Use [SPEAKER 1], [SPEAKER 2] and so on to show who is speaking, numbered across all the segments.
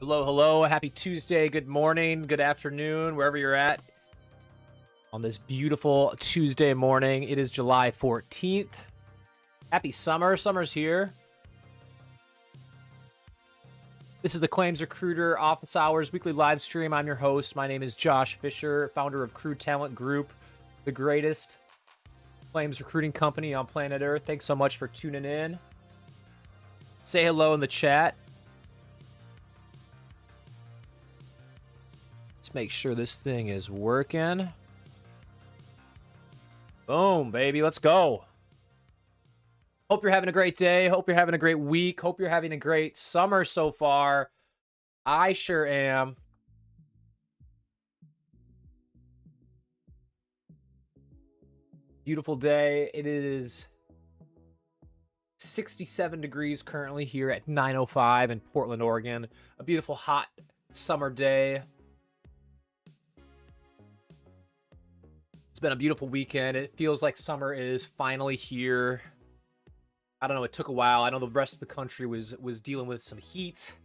[SPEAKER 1] Hello, hello. Happy Tuesday. Good morning, good afternoon, wherever you're at on this beautiful Tuesday morning. It is July 14th. Happy summer. Summer's here. This is the Claims Recruiter Office Hours weekly live stream. I'm your host. My name is Josh Fisher, founder of Crew Talent Group, the greatest claims recruiting company on planet Earth. Thanks so much for tuning in. Say hello in the chat. Let's make sure this thing is working. Boom, baby. Let's go. Hope you're having a great day. Hope you're having a great week. Hope you're having a great summer so far. I sure am. Beautiful day. It is 67 degrees currently here at 9:05 in Portland, Oregon. A beautiful hot summer day. It's been a beautiful weekend. It feels like summer is finally here. I don't know, it took a while. I know the rest of the country was dealing with some heat.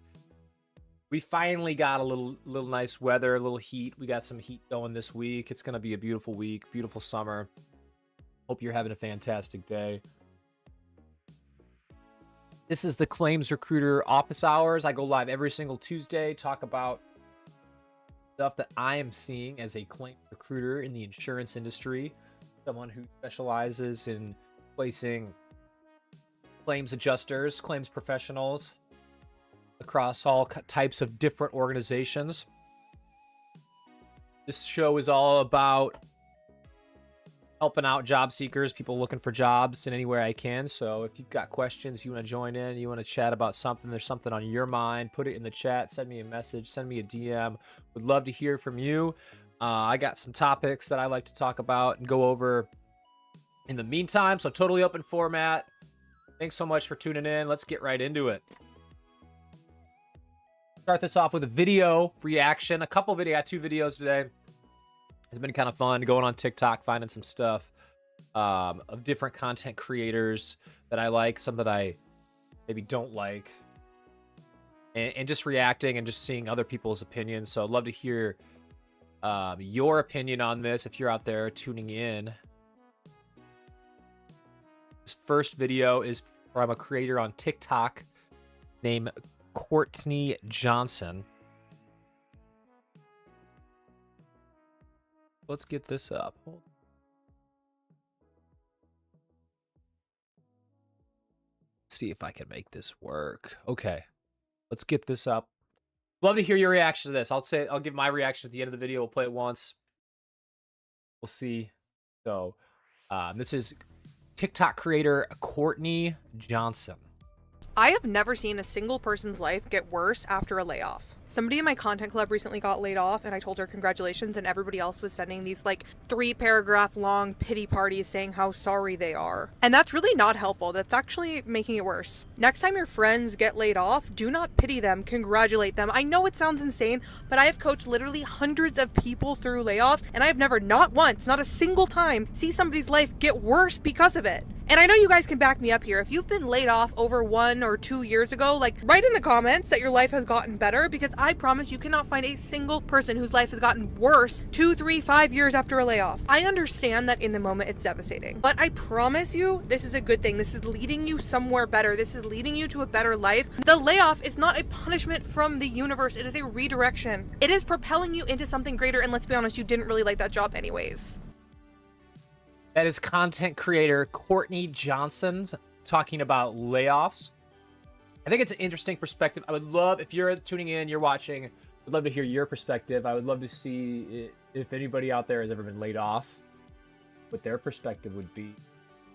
[SPEAKER 1] We finally got a little nice weather, a little heat. We got some heat going this week. It's going to be a beautiful week, beautiful summer. Hope you're having a fantastic day. This is the Claims Recruiter Office Hours. I go live every single Tuesday, talk about stuff that I am seeing as a claims recruiter in the insurance industry, someone who specializes in placing claims adjusters, claims professionals across all types of different organizations. This show is all about helping out job seekers, people looking for jobs in any way I can. So if you've got questions, you want to join in, you want to chat about something, there's something on your mind, put it in the chat, send me a message, send me a DM. Would love to hear from you. I got some topics that I like to talk about and go over in the meantime. So totally open format. Thanks so much for tuning in. Let's get right into it. Start this off with a video reaction. I got 2 videos today. It's been kind of fun going on TikTok, finding some stuff of different content creators that I like, some that I maybe don't like, and just reacting and just seeing other people's opinions. So I'd love to hear your opinion on this if you're out there tuning in. This first video is from a creator on TikTok named Courtney Johnson. Let's get this up. See if I can make this work. Okay, let's get this up. Love to hear your reaction to this. I'll give my reaction at the end of the video. We'll play it once. We'll see. So, this is TikTok creator Courtney Johnson.
[SPEAKER 2] I have never seen a single person's life get worse after a layoff. Somebody in my content club recently got laid off and I told her congratulations, and everybody else was sending these like 3-paragraph long pity parties saying how sorry they are. And that's really not helpful. That's actually making it worse. Next time your friends get laid off, do not pity them, congratulate them. I know it sounds insane, but I have coached literally hundreds of people through layoffs, and I have never, not once, not a single time, see somebody's life get worse because of it. And I know you guys can back me up here. If you've been laid off over 1 or 2 years ago, like, write in the comments that your life has gotten better, because I promise you cannot find a single person whose life has gotten worse 2, 3, 5 years after a layoff. I understand that in the moment it's devastating, but I promise you this is a good thing. This is leading you somewhere better. This is leading you to a better life. The layoff is not a punishment from the universe. It is a redirection. It is propelling you into something greater, and let's be honest, you didn't really like that job anyways.
[SPEAKER 1] That is content creator Courtney Johnson talking about layoffs. I think it's an interesting perspective. I would love, if you're tuning in, you're watching, I'd love to hear your perspective. I would love to see if anybody out there has ever been laid off, what their perspective would be.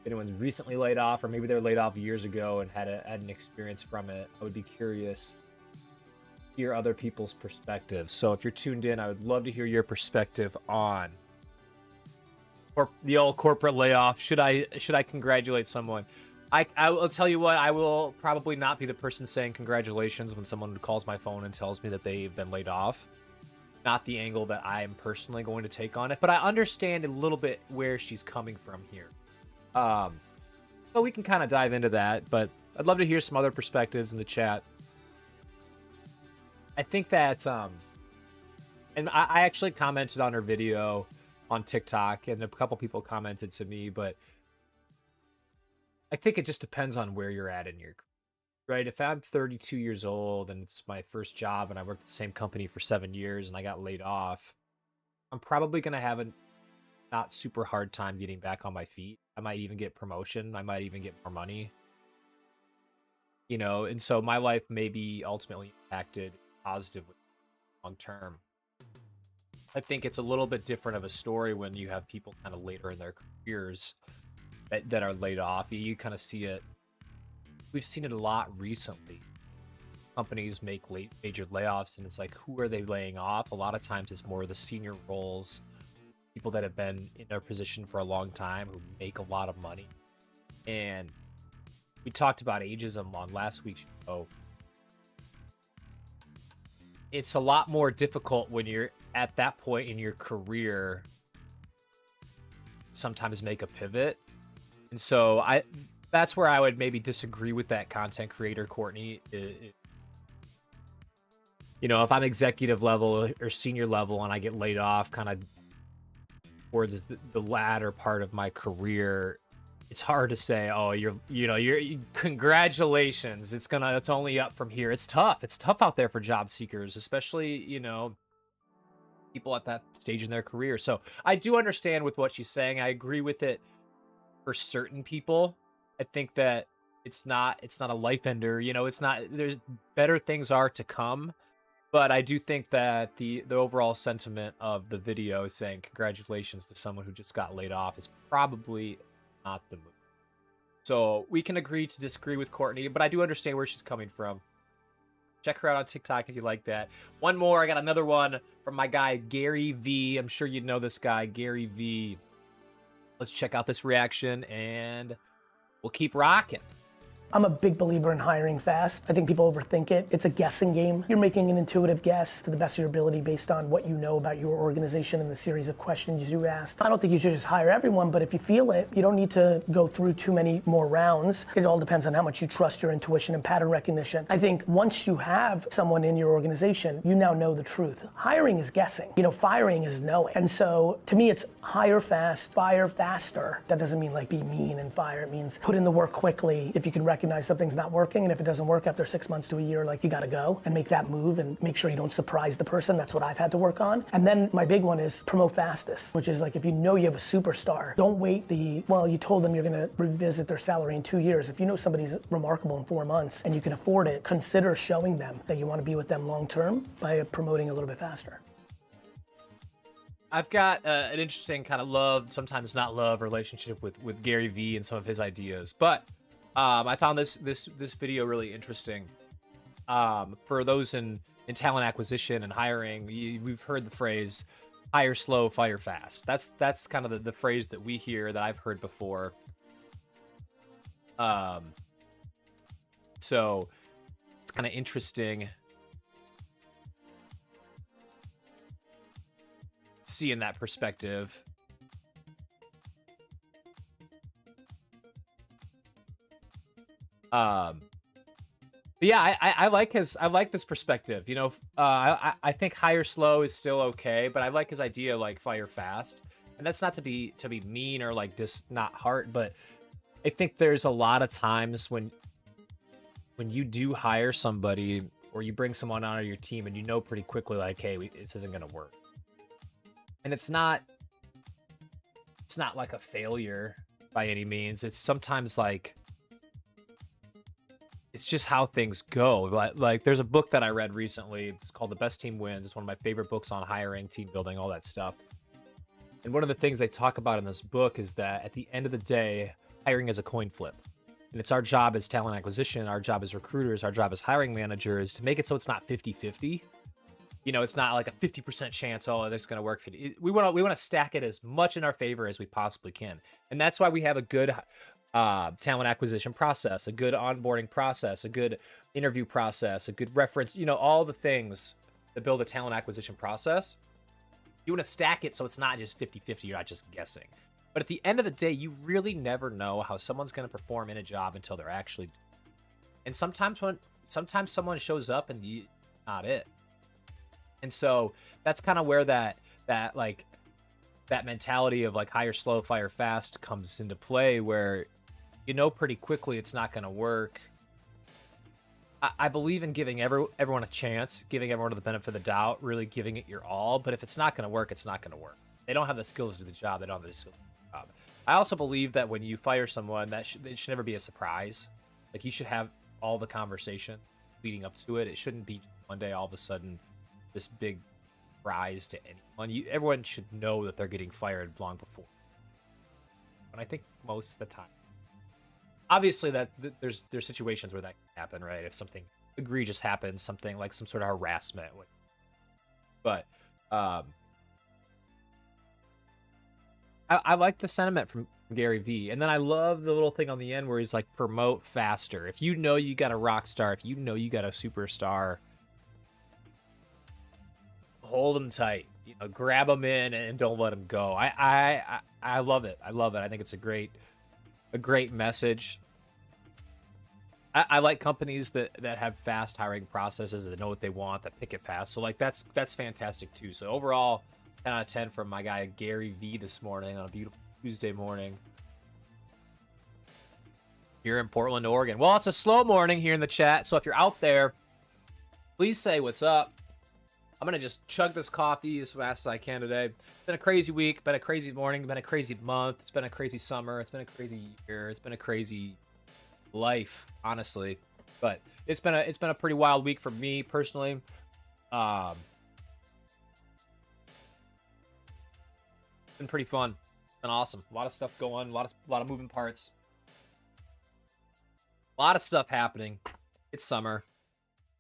[SPEAKER 1] If anyone's recently laid off, or maybe they were laid off years ago and had an experience from it. I would be curious to hear other people's perspectives. So if you're tuned in, I would love to hear your perspective on the old corporate layoff. Should I congratulate someone? I will tell you what, I will probably not be the person saying congratulations when someone calls my phone and tells me that they've been laid off. Not the angle that I am personally going to take on it, but I understand a little bit where she's coming from here. So we can kind of dive into that, but I'd love to hear some other perspectives in the chat. I think that and I actually commented on her video on TikTok, and a couple people commented to me, but I think it just depends on where you're at in your right. If I'm 32 years old and it's my first job and I worked at the same company for 7 years and I got laid off, I'm probably gonna have a not super hard time getting back on my feet. I might even get promotion. I might even get more money. And so my life may be ultimately impacted positively long term. I think it's a little bit different of a story when you have people kind of later in their careers that are laid off. You kind of see it. We've seen it a lot recently. Companies make major layoffs, and it's like, who are they laying off? A lot of times it's more the senior roles, people that have been in their position for a long time who make a lot of money. And we talked about ageism on last week's show. It's a lot more difficult when you're at that point in your career, sometimes make a pivot. And so that's where I would maybe disagree with that content creator, Courtney. If I'm executive level or senior level and I get laid off kind of towards the latter part of my career, it's hard to say, oh, you're congratulations. It's only up from here. It's tough. It's tough out there for job seekers, especially, people at that stage in their career. So I do understand with what she's saying. I agree with it for certain people. I think that it's not a life ender. It's not, there's better things are to come. But I do think that the overall sentiment of the video saying congratulations to someone who just got laid off is probably not the move. So we can agree to disagree with Courtney, but I do understand where she's coming from. Check her out on TikTok if you like that. One more. I got another one from my guy, Gary V. I'm sure you know this guy, Gary V. Let's check out this reaction, and we'll keep rocking.
[SPEAKER 3] I'm a big believer in hiring fast. I think people overthink it. It's a guessing game. You're making an intuitive guess to the best of your ability based on what you know about your organization and the series of questions you asked. I don't think you should just hire everyone, but if you feel it, you don't need to go through too many more rounds. It all depends on how much you trust your intuition and pattern recognition. I think once you have someone in your organization, you now know the truth. Hiring is guessing. Firing is knowing. And so to me, it's hire fast, fire faster. That doesn't mean like be mean and fire. It means put in the work quickly if you can recognize something's not working, and if it doesn't work after 6 months to a year, like, you gotta go and make that move and make sure you don't surprise the person. That's what I've had to work on. And then my big one is promote fastest, which is like, if you know you have a superstar, don't wait you told them you're gonna revisit their salary in 2 years. If you know somebody's remarkable in 4 months and you can afford it, consider showing them that you want to be with them long term by promoting a little bit faster.
[SPEAKER 1] I've got an interesting kind of love, sometimes not love, relationship with Gary V and some of his ideas, but I found this video really interesting. For those in talent acquisition and hiring, we've heard the phrase hire slow, fire fast. That's kind of the phrase that we hear, that I've heard before. So it's kind of interesting seeing that perspective. But yeah, I like this perspective. I think hire slow is still okay, but I like his idea, like fire fast. And that's not to be mean or like just not heart, but I think there's a lot of times when you do hire somebody or you bring someone onto your team and you know pretty quickly, like, hey, this isn't gonna work. And it's not like a failure by any means. It's sometimes like, it's just how things go. Like there's a book that I read recently. It's called The Best Team Wins. It's one of my favorite books on hiring, team building, all that stuff. And one of the things they talk about in this book is that at the end of the day, hiring is a coin flip. And it's our job as talent acquisition, our job as recruiters, our job as hiring managers to make it so it's not 50-50. It's not like a 50% chance, oh, this is going to work. We want to stack it as much in our favor as we possibly can. And that's why we have a good talent acquisition process, a good onboarding process, a good interview process, a good reference, all the things that build a talent acquisition process. You want to stack it so it's not just 50-50, you're not just guessing. But at the end of the day, you really never know how someone's going to perform in a job until they're actually. And sometimes someone shows up and not it. And so that's kind of where that mentality of like hire slow, fire fast comes into play, where pretty quickly it's not going to work. I believe in giving everyone a chance, giving everyone the benefit of the doubt, really giving it your all. But if it's not going to work, it's not going to work. They don't have the skills to do the job. They don't have the skills to do the job. I also believe that when you fire someone, it should never be a surprise. Like, you should have all the conversation leading up to it. It shouldn't be one day all of a sudden this big surprise to anyone. Everyone should know that they're getting fired long before. And I think most of the time, obviously, that there's situations where that can happen, right? If something egregious happens, something like some sort of harassment. But I like the sentiment from Gary Vee. And then I love the little thing on the end where he's like, promote faster. If you know you got a rock star, if you know you got a superstar, hold them tight. Grab them in and don't let them go. I love it. I love it. I think it's a great message. I like companies that have fast hiring processes, that know what they want, that pick it fast. So like that's fantastic too. So overall, 10 out of 10 from my guy Gary Vee this morning on a beautiful Tuesday morning here in Portland, Oregon. Well, it's a slow morning here in the chat, so if you're out there, please say what's up. I'm gonna just chug this coffee as fast as I can today. It's been a crazy week, been a crazy morning, been a crazy month. It's been a crazy summer. It's been a crazy year. It's been a crazy life, honestly. But it's been a pretty wild week for me personally. Been pretty fun. Been awesome. A lot of stuff going. A lot of moving parts. A lot of stuff happening. It's summer.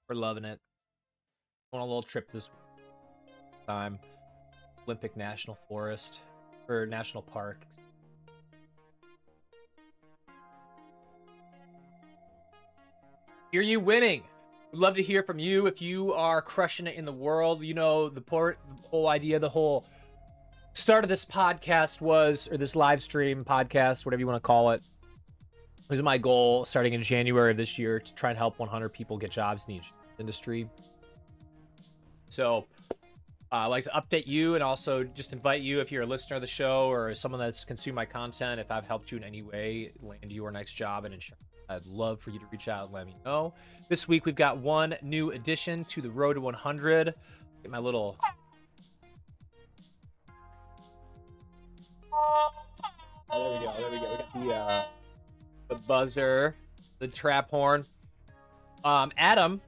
[SPEAKER 1] We're loving it. On a little trip this time. Olympic National Forest or National Park. Hear you winning. We'd love to hear from you if you are crushing it in the world. The whole idea, the whole start of this podcast was, or this live stream podcast, whatever you want to call it, was my goal starting in January of this year to try and help 100 people get jobs in the industry. So I'd like to update you and also just invite you, if you're a listener of the show or someone that's consumed my content, if I've helped you in any way land your next job in insurance, I'd love for you to reach out and let me know. This week, we've got one new addition to the Road to 100. Get my little... Oh, there we go. We got the buzzer, the trap horn. Adam...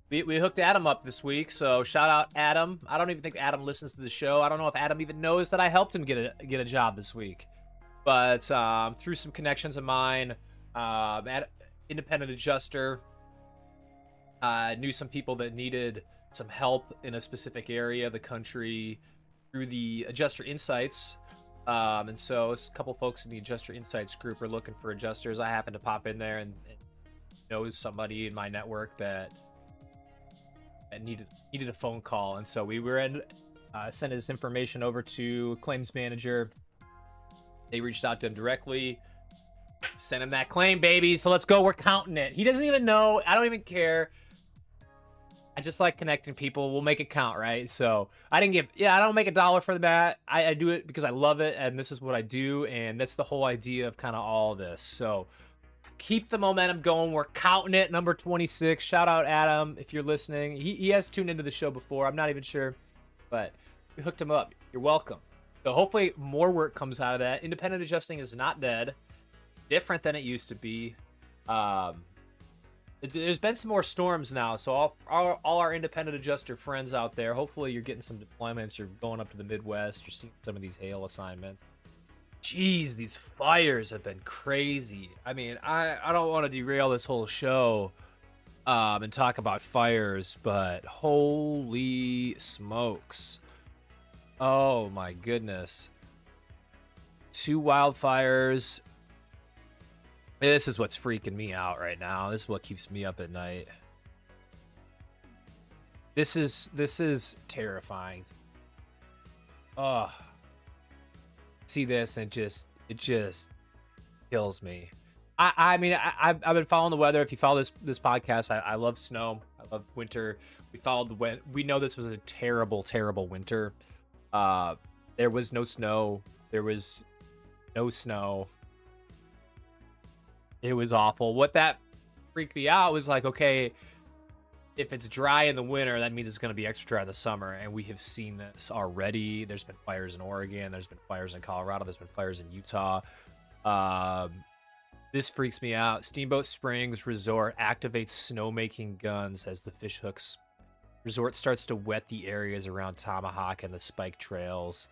[SPEAKER 1] We hooked Adam up this week, so shout out Adam. I don't even think Adam listens to the show. I don't know if Adam even knows that I helped him get a job this week. But through some connections of mine, independent adjuster, knew some people that needed some help in a specific area of the country through the Adjuster Insights. And so a couple folks in the Adjuster Insights group are looking for adjusters. I happened to pop in there and know somebody in my network that needed a phone call, and so we were in sent his information over to claims manager. They reached out to him directly, sent him that claim, baby. So let's go. We're counting it. He doesn't even know. I don't even care. I just like connecting people. We'll make it count, right? So I don't make $1 for that. I do it because I love it, and this is what I do, and that's the whole idea of kind of all this. So keep the momentum going. We're counting it. Number 26. Shout out Adam if you're listening. He has tuned into the show before. I'm not even sure, but we hooked him up. You're welcome. So hopefully more work comes out of that. Independent adjusting is not dead. Different than it used to be. There's been some more storms now, so all our independent adjuster friends out there, hopefully you're getting some deployments. You're going up to the Midwest. You're seeing some of these hail assignments. Jeez, these fires have been crazy. I mean, I don't want to derail this whole show and talk about fires, but holy smokes. Oh my goodness. 2 wildfires. This is what's freaking me out right now. This is what keeps me up at night. This is terrifying. Oh. See this and it just kills me. I mean I've been following the weather. If you follow this podcast, I love snow. I love winter. We followed the wind. We know this was a terrible, terrible winter. There was no snow. There was no snow. It was awful. What that freaked me out was like, okay, if it's dry in the winter, that means it's going to be extra dry in the summer. And we have seen this already. There's been fires in Oregon. There's been fires in Colorado. There's been fires in Utah. This freaks me out. Steamboat Springs Resort activates snowmaking guns as the Fishhooks Resort starts to wet the areas around Tomahawk and the Spike Trails.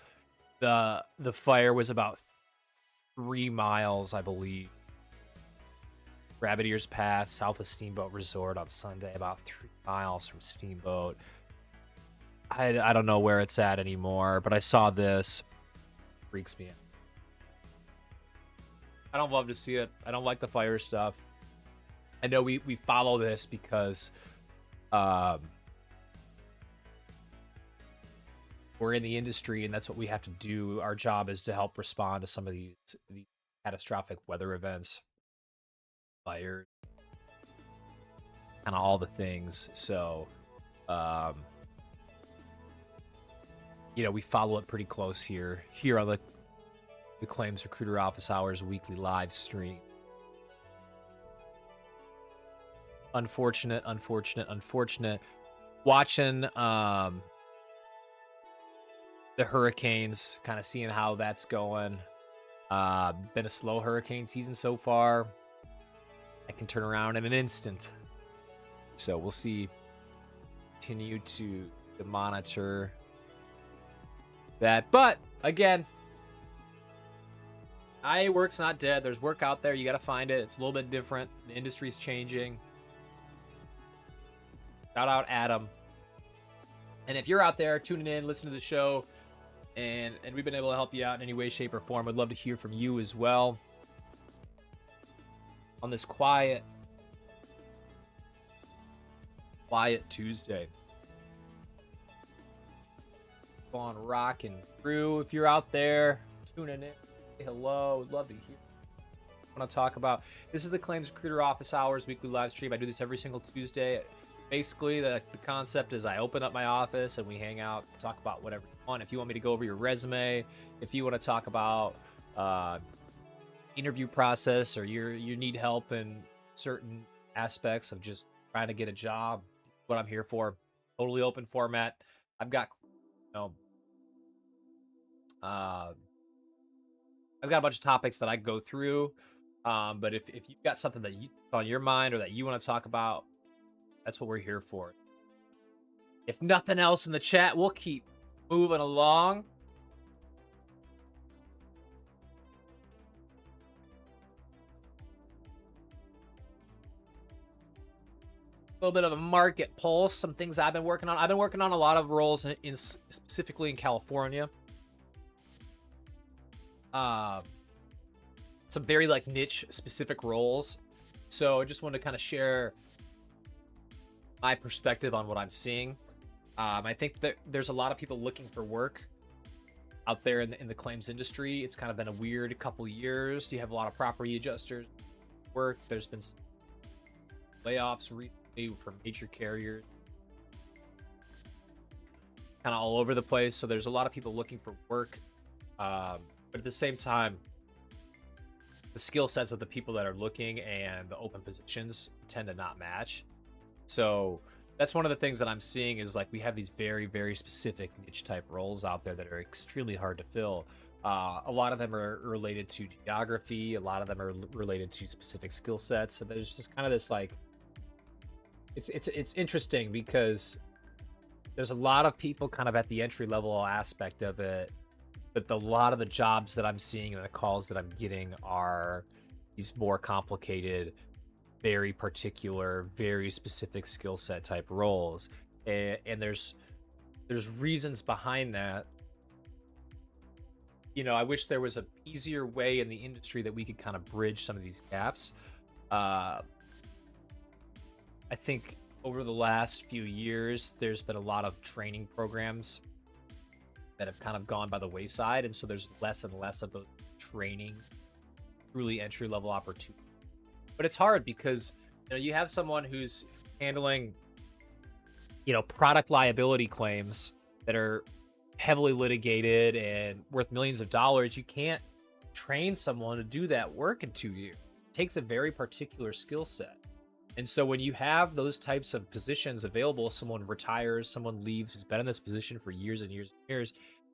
[SPEAKER 1] The fire was about 3 miles, I believe. Rabbit Ears Path, south of Steamboat Resort on Sunday, about 3 miles from Steamboat. I don't know where it's at anymore, but I saw this. Freaks me out. I don't love to see it. I don't like the fire stuff. I know we follow this because we're in the industry and that's what we have to do. Our job is to help respond to some of these catastrophic weather events. Fire, kind of all the things. So, we follow it pretty close here on the Claims Recruiter Office Hours weekly live stream. Unfortunate. Watching the hurricanes, kind of seeing how that's going. Been a slow hurricane season so far. I can turn around in an instant. So we'll see. Continue to monitor that. But again, IA work's not dead. There's work out there. You got to find it. It's a little bit different. The industry's changing. Shout out Adam. And if you're out there tuning in, listening to the show, and we've been able to help you out in any way, shape, or form, I'd love to hear from you as well. On this quiet Tuesday. Go on rocking through. If you're out there tuning in, say hello. Would love to hear what I want to talk about. This is the Claims Recruiter Office Hours weekly live stream. I do this every single Tuesday. Basically, the concept is I open up my office and we hang out, talk about whatever you want. If you want me to go over your resume, if you want to talk about interview process, or you need help in certain aspects of just trying to get a job, what I'm here for. Totally open format. I've got I've got a bunch of topics that I go through, but if you've got something that on your mind or that you want to talk about, that's what we're here for. If nothing else in the chat, we'll keep moving along. A little bit of a market pulse, some things I've been working on. I've been working on a lot of roles in specifically in California. Some very niche specific roles. So I just wanted to kind of share my perspective on what I'm seeing. I think that there's a lot of people looking for work out there in the claims industry. It's kind of been a weird couple years. You have a lot of property adjusters work. There's been layoffs recently from major carriers, kind of all over the place. So there's a lot of people looking for work, but at the same time, the skill sets of the people that are looking and the open positions tend to not match. So that's one of the things that I'm seeing is we have these very, very specific niche type roles out there that are extremely hard to fill. A lot of them are related to geography. A lot of them are related to specific skill sets. So there's just kind of this it's interesting because there's a lot of people kind of at the entry level aspect of it, but a lot of the jobs that I'm seeing and the calls that I'm getting are these more complicated, very particular, very specific skill set type roles, and there's reasons behind that. I wish there was an easier way in the industry that we could kind of bridge some of these gaps. I think over the last few years, there's been a lot of training programs that have kind of gone by the wayside. And so there's less and less of those training, truly entry-level opportunities. But it's hard because you have someone who's handling product liability claims that are heavily litigated and worth millions of dollars, you can't train someone to do that work in 2 years. It takes a very particular skill set. And so when you have those types of positions available, someone retires, someone leaves who's been in this position for years and years and years,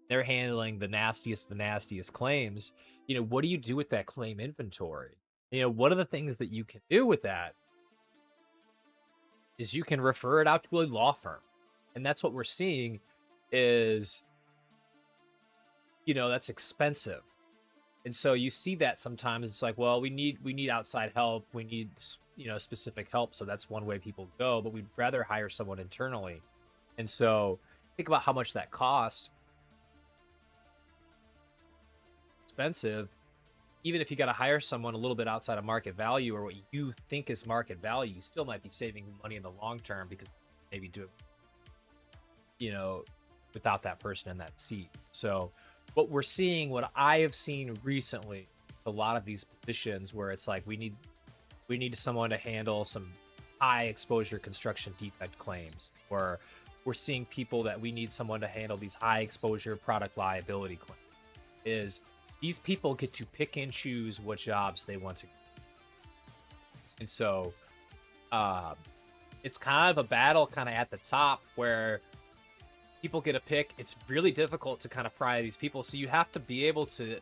[SPEAKER 1] they're handling the nastiest claims. What do you do with that claim inventory? One of the things that you can do with that is you can refer it out to a law firm. And that's what we're seeing is, that's expensive. And so you see that sometimes it's like, well, we need outside help. We need, specific help. So that's one way people go, but we'd rather hire someone internally. And so think about how much that costs. Expensive. Even if you got to hire someone a little bit outside of market value or what you think is market value, you still might be saving money in the long term because maybe do it, without that person in that seat. So what we're seeing, what I have seen recently, a lot of these positions where it's like we need someone to handle some high exposure construction defect claims, or we're seeing people that we need someone to handle these high exposure product liability claims, is these people get to pick and choose what jobs they want to. And so it's kind of a battle kind of at the top where people get a pick. It's really difficult to kind of pry these people. So you have to be able to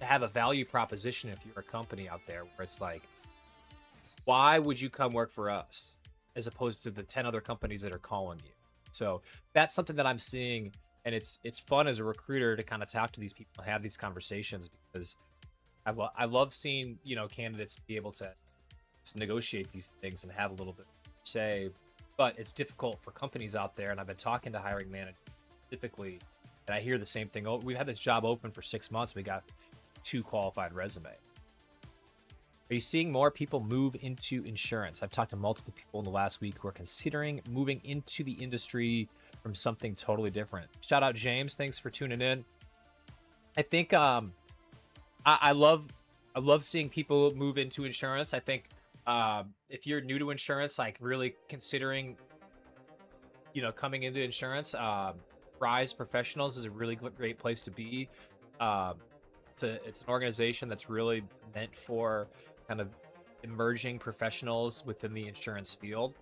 [SPEAKER 1] have a value proposition if you're a company out there where it's like, why would you come work for us as opposed to the 10 other companies that are calling you? So that's something that I'm seeing. And it's fun as a recruiter to kind of talk to these people and have these conversations, because I love seeing, candidates be able to negotiate these things and have a little bit to say. But it's difficult for companies out there, and I've been talking to hiring managers specifically, and I hear the same thing. Oh, we've had this job open for 6 months. We got 2 qualified resumes. Are you seeing more people move into insurance? I've talked to multiple people in the last week who are considering moving into the industry from something totally different. Shout out James. Thanks for tuning in. I think I love seeing people move into insurance. I think if you're new to insurance, like really considering, coming into insurance, Rise Professionals is a really great place to be. It's an organization that's really meant for kind of emerging professionals within the insurance field.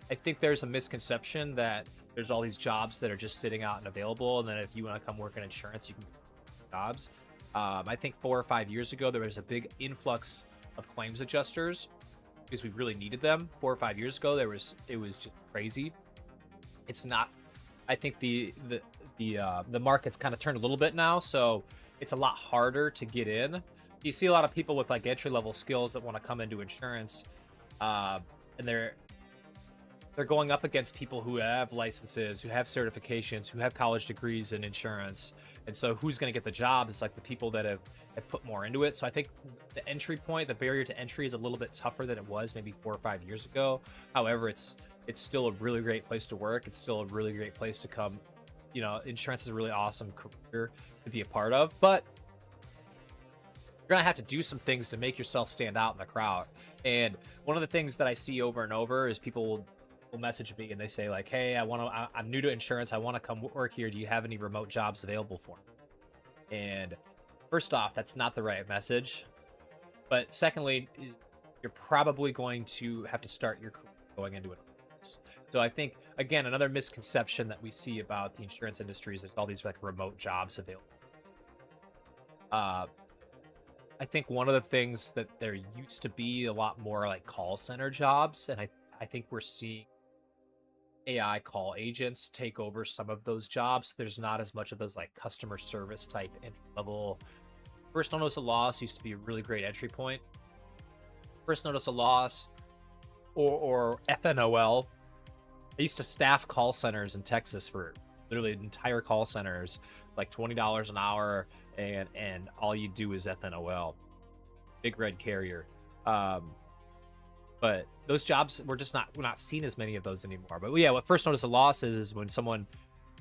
[SPEAKER 1] I think there's a misconception that there's all these jobs that are just sitting out and available, and then if you want to come work in insurance, you can get jobs. I think 4 or 5 years ago, there was a big influx of claims adjusters because we really needed them. 4 or 5 years ago, it was just crazy. It's not. I think the market's kind of turned a little bit now, so it's a lot harder to get in. You see a lot of people with like entry-level skills that want to come into insurance, and they're going up against people who have licenses, who have certifications, who have college degrees in insurance. And so who's going to get the job is like the people that have put more into it. So I think the entry point, the barrier to entry is a little bit tougher than it was maybe 4 or 5 years ago. However, it's still a really great place to work. It's still a really great place to come. Insurance is a really awesome career to be a part of, but you're going to have to do some things to make yourself stand out in the crowd. And one of the things that I see over and over is people will message me and they say like, hey, I'm new to insurance. I want to come work here. Do you have any remote jobs available for me? And first off, that's not the right message. But secondly, you're probably going to have to start your career going into it. So I think, again, another misconception that we see about the insurance industry is there's all these like remote jobs available. I think one of the things that there used to be a lot more like call center jobs, and I think we're seeing AI call agents take over some of those jobs. There's not as much of those like customer service type entry level. First notice of loss used to be a really great entry point. First notice of loss or FNOL. I used to staff call centers in Texas for literally entire call centers, like $20 an hour, and all you do is FNOL, big red carrier. But those jobs, we're not seeing as many of those anymore. But yeah, what first notice of loss is when someone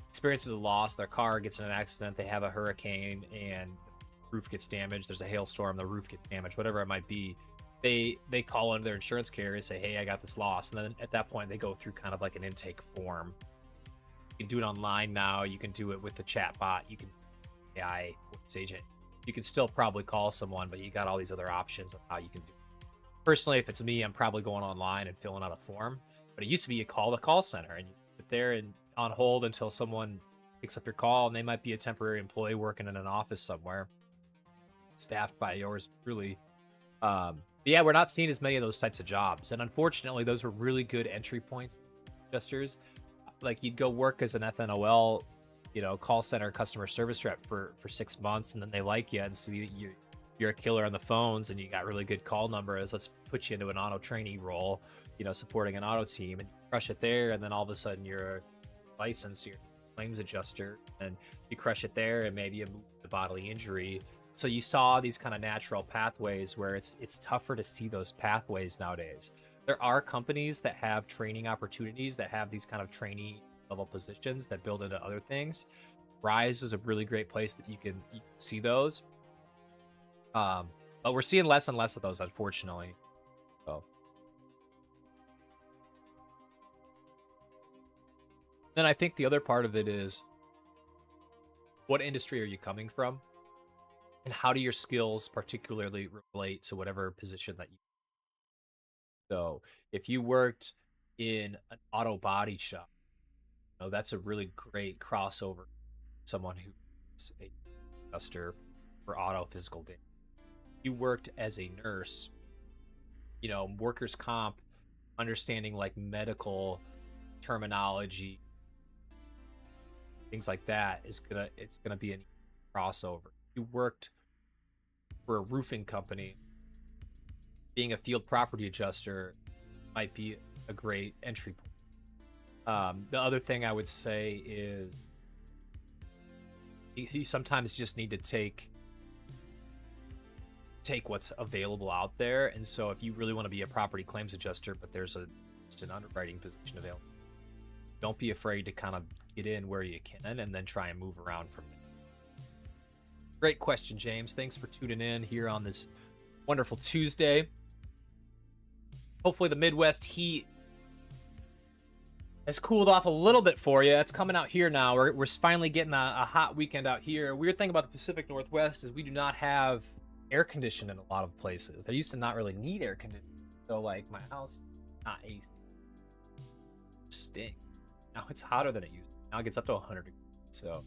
[SPEAKER 1] experiences a loss, their car gets in an accident, they have a hurricane and the roof gets damaged, there's a hailstorm, the roof gets damaged, whatever it might be. they call into their insurance carrier and say, hey, I got this loss. And then at that point, they go through kind of like an intake form. You can do it online now. You can do it with the chat bot. You can AI voice agent. You can still probably call someone, but you got all these other options of how you can do it. Personally, if it's me, I'm probably going online and filling out a form. But it used to be you call the call center and you sit there and on hold until someone picks up your call, and they might be a temporary employee working in an office somewhere, staffed by yours truly. But yeah, we're not seeing as many of those types of jobs, and unfortunately, those were really good entry points. Adjusters, like you'd go work as an FNOL, call center customer service rep for 6 months, and then they like you and see you're a killer on the phones and you got really good call numbers. Let's put you into an auto trainee role, supporting an auto team, and you crush it there, and then all of a sudden you're licensed, you're a claims adjuster, and you crush it there, and maybe you move to bodily injury. So you saw these kind of natural pathways where it's tougher to see those pathways nowadays. There are companies that have training opportunities that have these kind of trainee level positions that build into other things. Rise is a really great place that you can see those. But we're seeing less and less of those, unfortunately. So then I think the other part of it is, what industry are you coming from? And how do your skills particularly relate to whatever position that you... So if you worked in an auto body shop, that's a really great crossover. Someone who is a adjuster for auto physical damage. You worked as a nurse, workers' comp, understanding like medical terminology, things like that it's gonna be a crossover. You worked for a roofing company, being a field property adjuster might be a great entry point. The other thing I would say is you sometimes just need to take what's available out there. And so if you really want to be a property claims adjuster, but there's just an underwriting position available, don't be afraid to kind of get in where you can and then try and move around from there. Great question, James. Thanks for tuning in here on this wonderful Tuesday. Hopefully the Midwest heat has cooled off a little bit for you. It's coming out here now. We're finally getting a hot weekend out here. Weird thing about the Pacific Northwest is we do not have air conditioning in a lot of places. They used to not really need air conditioning. So like my house, not AC. Stink. Now it's hotter than it used to be. Now it gets up to 100 degrees. So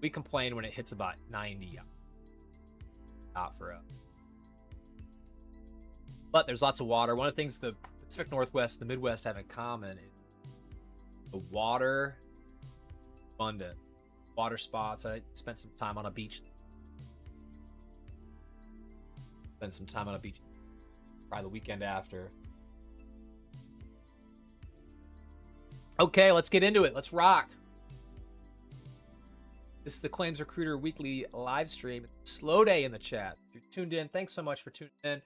[SPEAKER 1] we complain when it hits about 90. Not for us. But there's lots of water. One of the things the Pacific Northwest, the Midwest have in common is the water abundant. Water spots. I spent some time on a beach. Spent some time on a beach probably the weekend after. Okay, let's get into it. Let's rock. This is the Claims Recruiter Weekly live stream. It's a slow day in the chat. If you're tuned in, thanks so much for tuning in.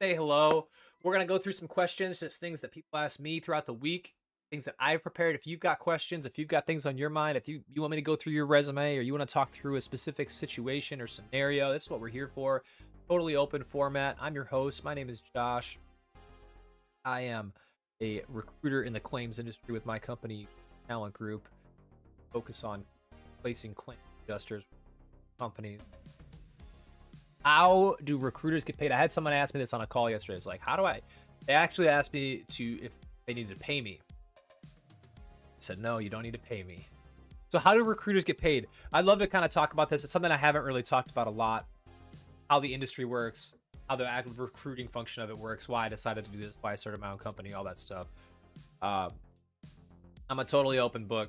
[SPEAKER 1] Say hello. We're going to go through some questions, just things that people ask me throughout the week, things that I've prepared. If you've got questions, if you've got things on your mind, if you want me to go through your resume or you want to talk through a specific situation or scenario, this is what we're here for. Totally open format. I'm your host. My name is Josh. I am a recruiter in the claims industry with my company, Talent Group. Focus on placing claim adjusters companies. How do recruiters get paid? I had someone ask me this on a call yesterday. It's like, they actually asked me if they needed to pay me. I said, no, you don't need to pay me. So how do recruiters get paid? I'd love to kind of talk about this. It's something I haven't really talked about a lot. How the industry works, how the active recruiting function of it works, why I decided to do this, why I started my own company, all that stuff. I'm a totally open book.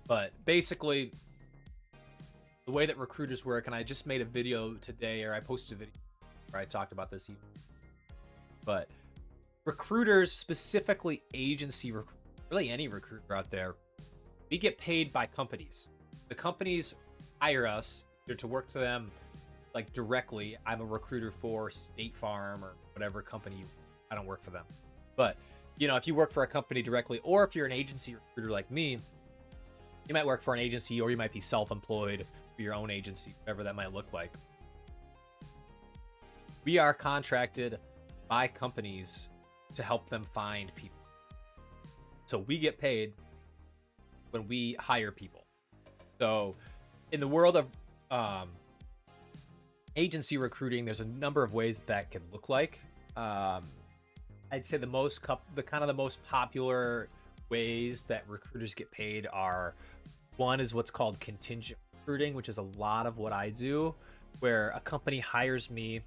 [SPEAKER 1] But basically, the way that recruiters work, and I just made a video today, or I posted a video where I talked about this even. But recruiters, specifically agency recruiters, really any recruiter out there, we get paid by companies. The companies hire us either to work for them like directly. I'm a recruiter for State Farm or whatever company. I don't work for them. But, if you work for a company directly, or if you're an agency recruiter like me, you might work for an agency, or you might be self-employed for your own agency, whatever that might look like. We are contracted by companies to help them find people. So we get paid when we hire people. So in the world of agency recruiting, there's a number of ways that can look like. I'd say the most popular ways that recruiters get paid are, one is what's called contingent recruiting, which is a lot of what I do, where a company hires me,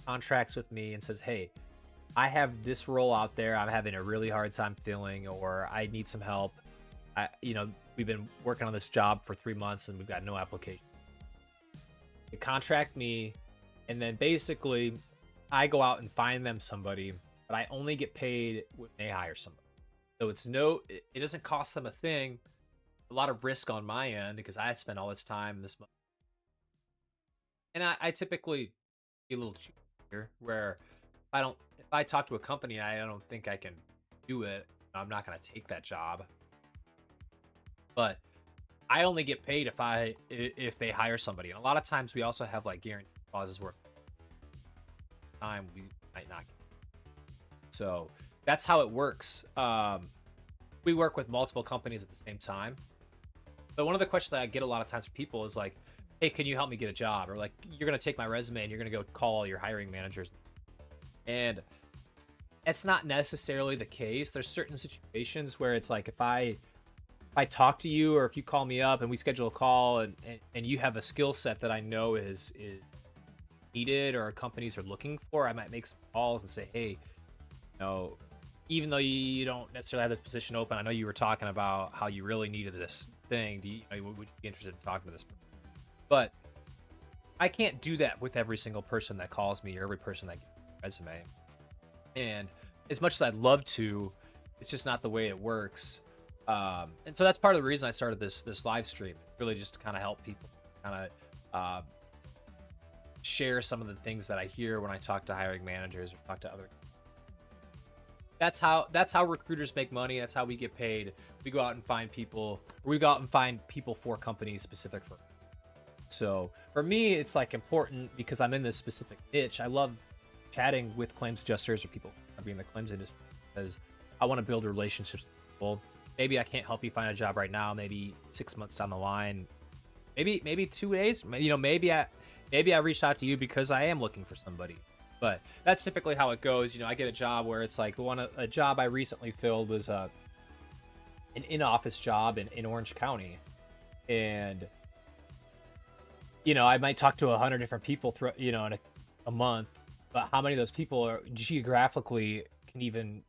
[SPEAKER 1] contracts with me, and says, hey, I have this role out there I'm having a really hard time filling, or I need some help. We've been working on this job for 3 months and we've got no application. They contract me, and then basically I go out and find them somebody, but I only get paid when they hire somebody. So it doesn't cost them a thing. A lot of risk on my end because I spend all this time this month. And I typically be a little cheaper, where if I talk to a company and I don't think I can do it, I'm not going to take that job. But I only get paid if they hire somebody. And a lot of times we also have like guarantee clauses where time we might not get. So that's how it works. We work with multiple companies at the same time. But one of the questions I get a lot of times from people is like, hey, can you help me get a job? Or like, you're going to take my resume and you're going to go call all your hiring managers. And it's not necessarily the case. There's certain situations where it's like, if I talk to you, or if you call me up and we schedule a call and you have a skill set that I know is needed or companies are looking for, I might make some calls and say, hey, even though you don't necessarily have this position open, I know you were talking about how you really needed this thing. Would you be interested in talking to this person? But I can't do that with every single person that calls me or every person that gets a resume. And as much as I'd love to, it's just not the way it works. And so that's part of the reason I started this live stream, really just to kind of help people kind of share some of the things that I hear when I talk to hiring managers or talk to other. That's how recruiters make money. That's how we get paid. We go out and find people. We go out and find people for companies specific for. So for me, it's like important because I'm in this specific niche. I love chatting with claims adjusters or people who are in the claims industry because I want to build relationships with people. Maybe I can't help you find a job right now. Maybe 6 months down the line. Maybe 2 days. Maybe I reached out to you because I am looking for somebody. But that's typically how it goes. I get a job where it's like a job I recently filled was an in-office job in Orange County, and I might talk to 100 different people through in a month, but how many of those people are geographically can even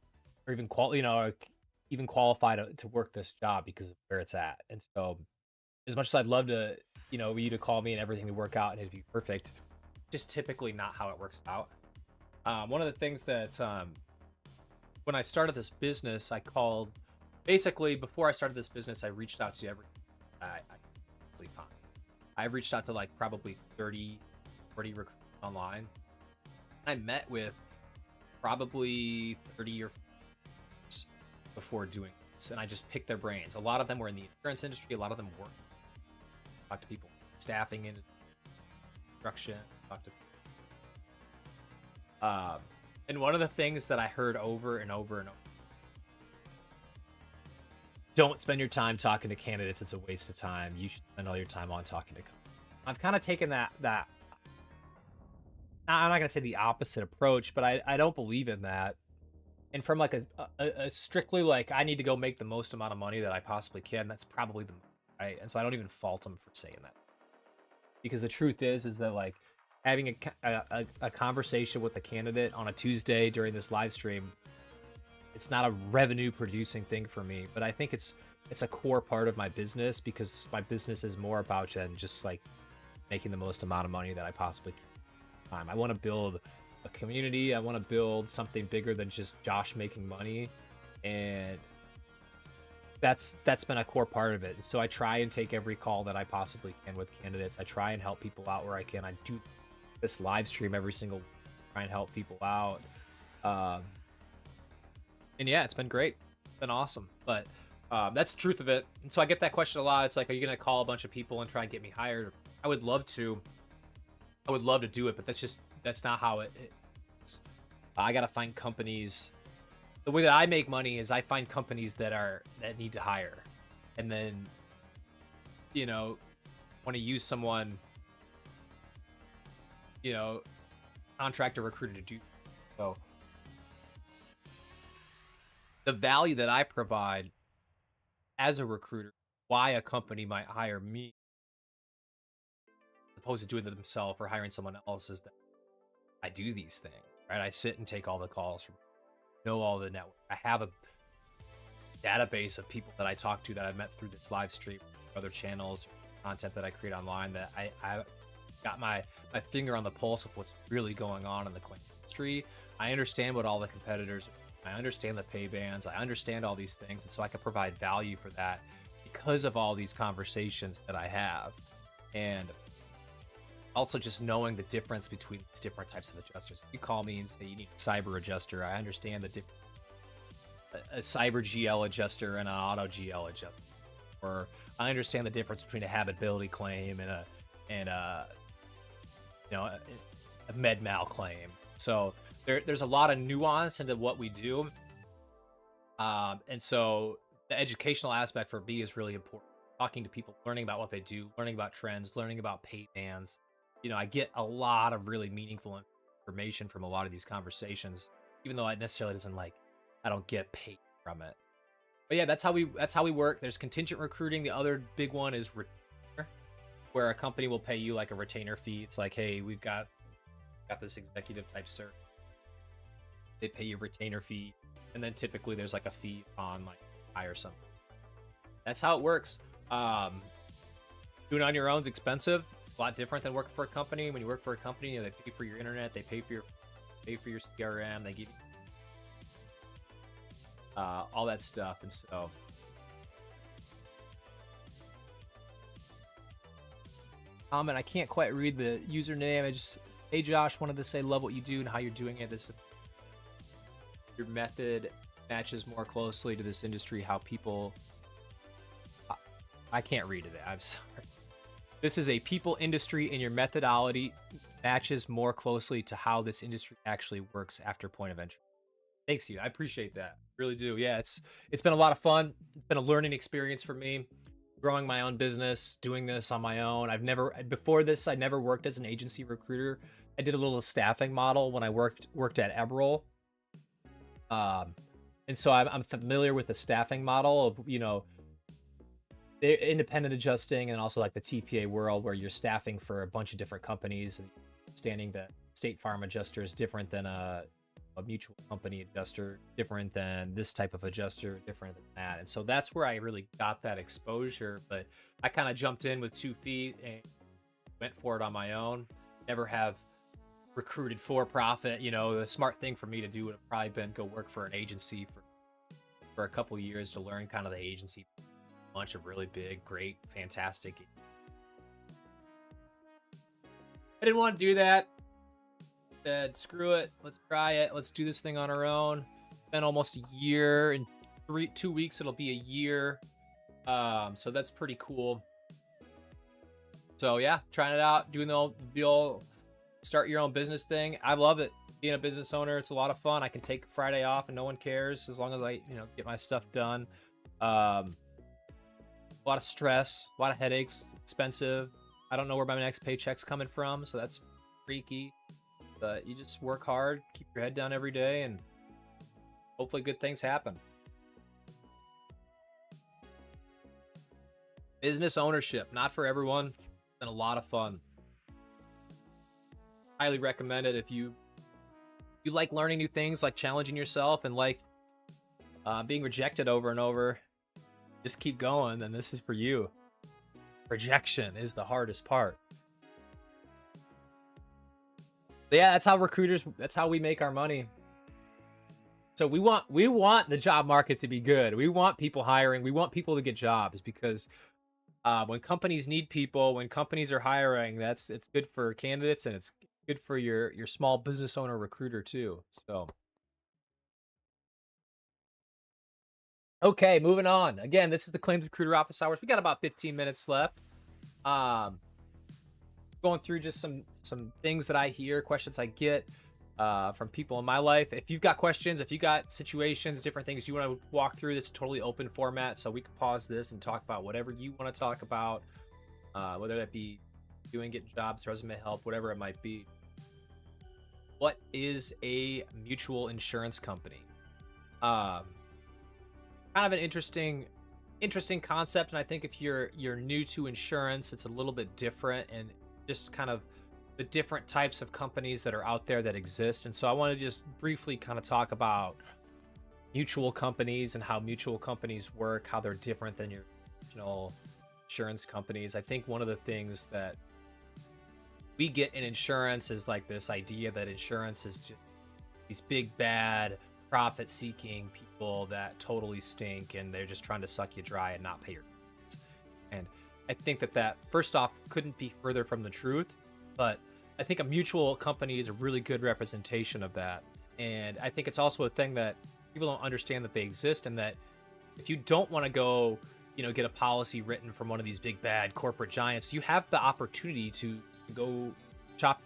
[SPEAKER 1] qualify to work this job because of where it's at? And so, as much as I'd love to, you to call me and everything to work out and it'd be perfect, just typically not how it works out. One of the things that when I started this business, before I started this business, I reached out to I reached out to like probably 30, 40 recruiters online. I met with probably 30 or 40 before doing this, and I just picked their brains. A lot of them were in the insurance industry. A lot of them worked. Talk to people staffing in construction. And one of the things that I heard over and over and over: don't spend your time talking to candidates. It's a waste of time. You should spend all your time on talking to companies. I've kind of taken that I'm not gonna say the opposite approach, but I don't believe in that. And from like a strictly like, I need to go make the most amount of money that I possibly can, that's probably right. And so I don't even fault them for saying that, because the truth is that like having a conversation with a candidate on a Tuesday during this live stream, it's not a revenue producing thing for me, but I think it's a core part of my business, because my business is more about than just like making the most amount of money that I possibly can. I want to build a community. I want to build something bigger than just Josh making money, and that's been a core part of it. So I try and take every call that I possibly can with candidates. I try and help people out where I can. I do this live stream every single week, try and help people out. And yeah, it's been great. It's been awesome. But that's the truth of it. And so I get that question a lot. It's like, are you going to call a bunch of people and try and get me hired? I would love to do it, but that's just That's not how it is. I gotta find companies. The way that I make money is I find companies that need to hire, and then, you know, want to use someone, you know, contract a recruiter to do. So the value that I provide as a recruiter, why a company might hire me, as opposed to doing it themselves or hiring someone else, is that I do these things, right? I sit and take all the calls from, know all the network. I have a database of people that I talk to that I've met through this live stream, other channels, content that I create online, that I got my finger on the pulse of what's really going on in the claim industry. I understand what all the competitors, I understand the pay bands, I understand all these things, and so I can provide value for that because of all these conversations that I have. And also just knowing the difference between these different types of adjusters. If you call me and say you need a cyber adjuster, I understand the difference. A cyber GL adjuster and an auto GL adjuster. Or I understand the difference between a habitability claim and a med mal claim. So there's a lot of nuance into what we do. And so the educational aspect for me is really important. Talking to people, learning about what they do, learning about trends, learning about pay bands. You know, I get a lot of really meaningful information from a lot of these conversations, even though I necessarily I don't get paid from it. But yeah, that's how we work. There's contingent recruiting. The other big one is retainer, where a company will pay you like a retainer fee. It's like, hey, we've got this executive type search. They pay you a retainer fee, and then typically there's like a fee on like hire something. That's how it works. Doing it on your own is expensive. It's a lot different than working for a company. When you work for a company, they pay for your internet, they pay for your CRM, they give you all that stuff. And so comment, I can't quite read the username. I just, hey Josh, wanted to say love what you do and how you're doing it. Your method matches more closely to this industry, how people, I can't read it. I'm sorry. This is a people industry, and your methodology matches more closely to how this industry actually works after point of entry. Thanks, you. I appreciate that. Really do. Yeah, it's been a lot of fun. It's been a learning experience for me, growing my own business, doing this on my own. Before this, I never worked as an agency recruiter. I did a little staffing model when I worked at Eberl. And so I'm familiar with the staffing model of, you know, the independent adjusting and also like the TPA world, where you're staffing for a bunch of different companies, and understanding that State Farm adjuster is different than a mutual company adjuster, different than this type of adjuster, different than that. And so that's where I really got that exposure. But I kind of jumped in with 2 feet and went for it on my own. Never have recruited for profit. You know, the smart thing for me to do would have probably been go work for an agency for a couple years to learn kind of the agency, bunch of really big, great, fantastic. I didn't want to do that. Said, screw it, let's try it, let's do this thing on our own. Been almost a year. In 2 weeks it'll be a year. So that's pretty cool. So yeah, trying it out, doing the old start your own business thing. I love it. Being a business owner, it's a lot of fun. I can take Friday off and no one cares, as long as I, you know, get my stuff done. A lot of stress, a lot of headaches, expensive. I don't know where my next paycheck's coming from, so that's freaky. But you just work hard, keep your head down every day, and hopefully good things happen. Business ownership, not for everyone. It's been a lot of fun. Highly recommend it if you like learning new things, like challenging yourself, and like being rejected over and over. Just keep going, then this is for you. Rejection is the hardest part. But yeah, that's how we make our money. So we want the job market to be good. We want people hiring. We want people to get jobs, because when companies need people, when companies are hiring, it's good for candidates, and it's good for your small business owner recruiter too. So okay, moving on. Again, this is the Claims Recruiter Office Hours. We got about 15 minutes left. going through just some things that I hear, questions I get from people in my life. If you've got questions, if you got situations, different things you want to walk through, this totally open format, so we can pause this and talk about whatever you want to talk about, whether that be getting jobs, resume help, whatever it might be. What is a mutual insurance company? Kind of an interesting concept, and I think if you're new to insurance, it's a little bit different, and just kind of the different types of companies that are out there that exist. And so I want to just briefly kind of talk about mutual companies and how mutual companies work, how they're different than your traditional insurance companies. I think one of the things that we get in insurance is like this idea that insurance is just these big bad profit seeking people that totally stink and they're just trying to suck you dry and not pay your bills. And I think that first off couldn't be further from the truth, but I think a mutual company is a really good representation of that. And I think it's also a thing that people don't understand that they exist, and that if you don't want to go, get a policy written from one of these big bad corporate giants, you have the opportunity to go shop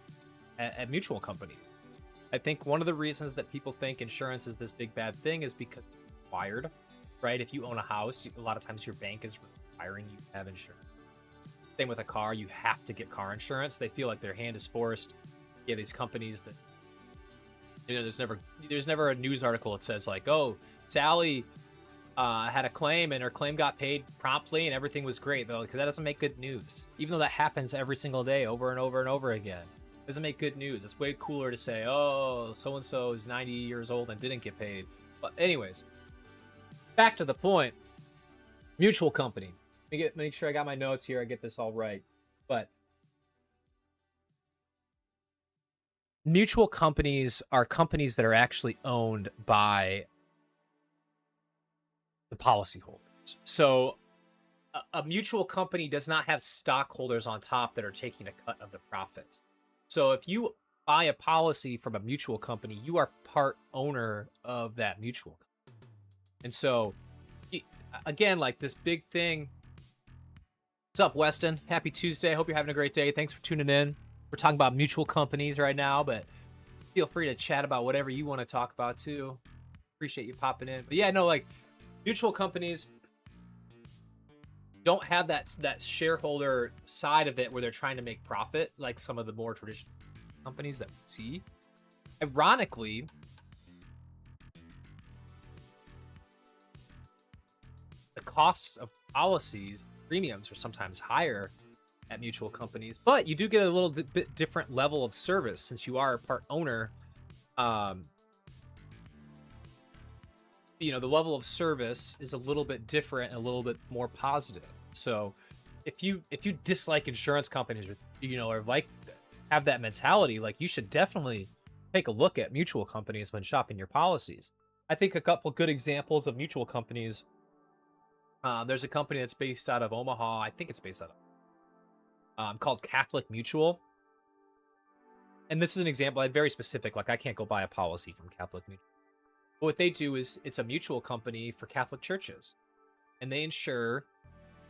[SPEAKER 1] at mutual companies. I think one of the reasons that people think insurance is this big bad thing is because it's required, right? If you own a house, a lot of times your bank is requiring you to have insurance. Same with a car, you have to get car insurance. They feel like their hand is forced. Yeah, these companies that, there's never a news article that says like, oh, Sally had a claim and her claim got paid promptly and everything was great, though, because that doesn't make good news. Even though that happens every single day over and over and over again, it doesn't make good news. It's way cooler to say, oh, so-and-so is 90 years old and didn't get paid. But anyways, back to the point. Mutual company. Make sure I got my notes here. I get this all right. But mutual companies are companies that are actually owned by the policyholders. So a mutual company does not have stockholders on top that are taking a cut of the profits. So if you buy a policy from a mutual company, you are part owner of that mutual company. And so, again, like this big thing. What's up, Weston? Happy Tuesday. Hope you're having a great day. Thanks for tuning in. We're talking about mutual companies right now, but feel free to chat about whatever you want to talk about too. Appreciate you popping in. But yeah, no, like mutual companies don't have that shareholder side of it where they're trying to make profit like some of the more traditional companies that we see. Ironically, the costs of policies, premiums, are sometimes higher at mutual companies, but you do get a little bit different level of service since you are a part owner. The level of service is a little bit different and a little bit more positive. So if you dislike insurance companies, or like have that mentality, like you should definitely take a look at mutual companies when shopping your policies. I think a couple good examples of mutual companies. There's a company that's based out of Omaha. I think it's based out of called Catholic Mutual. And this is an example, very specific. Like I can't go buy a policy from Catholic Mutual. But what they do is it's a mutual company for Catholic churches, and they insure,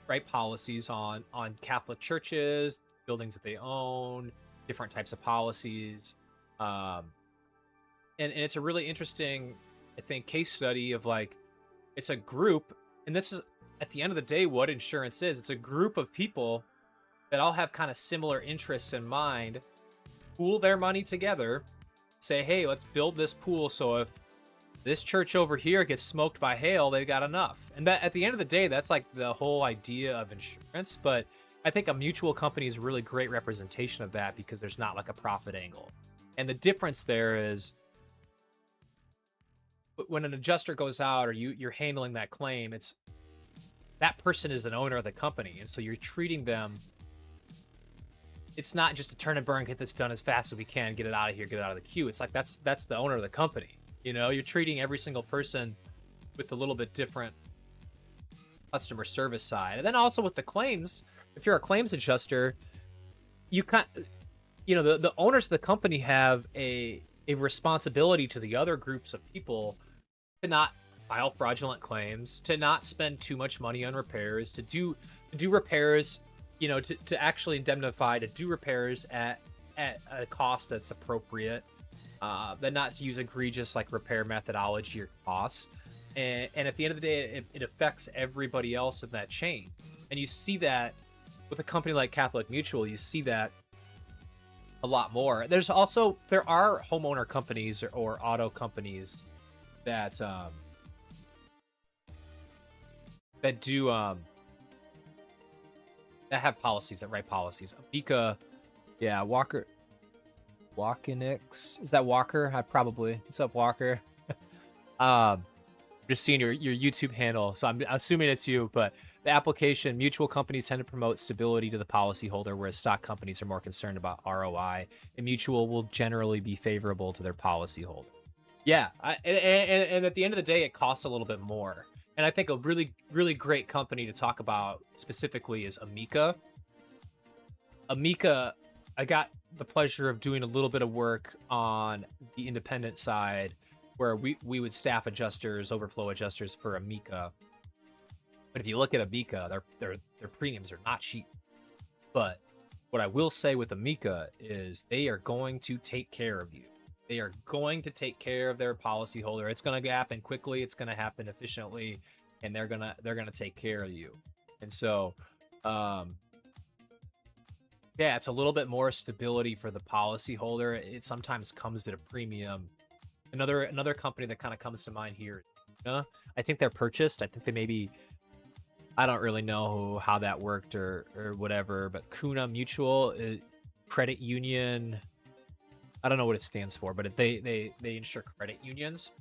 [SPEAKER 1] right, policies on Catholic churches, buildings that they own, different types of policies. And it's a really interesting, I think, case study of like, it's a group, and this is at the end of the day what insurance is. It's a group of people that all have kind of similar interests in mind, pool their money together, say, hey, let's build this pool so if this church over here gets smoked by hail, they've got enough. And that at the end of the day, that's like the whole idea of insurance. But I think a mutual company is a really great representation of that because there's not like a profit angle. And the difference there is when an adjuster goes out or you're handling that claim, it's that person is an owner of the company. And so you're treating them. It's not just a turn and burn, get this done as fast as we can, get it out of here, get it out of the queue. It's like that's the owner of the company. You're treating every single person with a little bit different customer service side. And then also with the claims, if you're a claims adjuster, you the owners of the company have a responsibility to the other groups of people to not file fraudulent claims, to not spend too much money on repairs, to do repairs you know, to actually indemnify to do repairs at a cost that's appropriate, but not to use egregious like repair methodology or costs. And at the end of the day, it affects everybody else in that chain. And you see that with a company like Catholic Mutual, you see that a lot more. There are homeowner companies or auto companies that that do that have policies, that write policies. Amica, yeah, Walkenix. Is that Walker? Probably. What's up, Walker? Just seeing your YouTube handle, so I'm assuming it's you. But the application, mutual companies tend to promote stability to the policyholder, whereas stock companies are more concerned about ROI. And mutual will generally be favorable to their policyholder. Yeah, and at the end of the day, it costs a little bit more. And I think a really, really great company to talk about specifically is Amica. Amica, I got the pleasure of doing a little bit of work on the independent side, where we would staff adjusters, overflow adjusters for Amica. But if you look at Amica, their premiums are not cheap. But what I will say with Amica is they are going to take care of you. They are going to take care of their policyholder. It's going to happen quickly. It's going to happen efficiently, and they're gonna take care of you. And so, yeah, it's a little bit more stability for the policyholder. It sometimes comes at a premium. Another company that kind of comes to mind here, I think they're purchased. I think they maybe, I don't really know how that worked or whatever, but Kuna Mutual Credit Union. I don't know what it stands for, but they insure credit unions.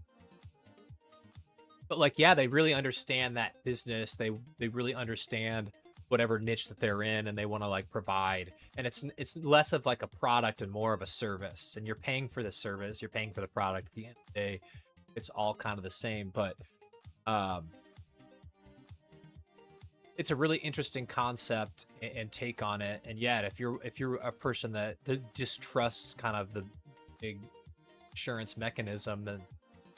[SPEAKER 1] But like, yeah, they really understand that business. They really understand whatever niche that they're in, and they want to like provide. And it's less of like a product and more of a service. And you're paying for the service, you're paying for the product. At the end of the day, it's all kind of the same. But it's a really interesting concept and take on it. And yeah, if you're a person that distrusts kind of the big insurance mechanism, then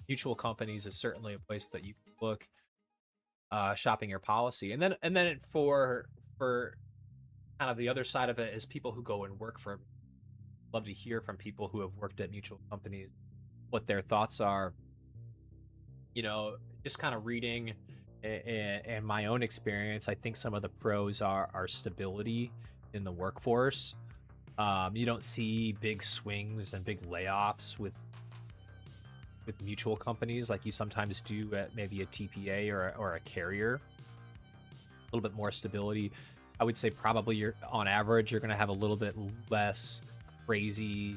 [SPEAKER 1] mutual companies is certainly a place that you can look, shopping your policy. And then for kind of the other side of it is people who go and work for. Love to hear from people who have worked at mutual companies, what their thoughts are. You know, just kind of reading and my own experience, I think some of the pros are stability in the workforce. You don't see big swings and big layoffs with mutual companies like you sometimes do at maybe a TPA or a carrier. A little bit more stability. I would say probably on average you're going to have a little bit less crazy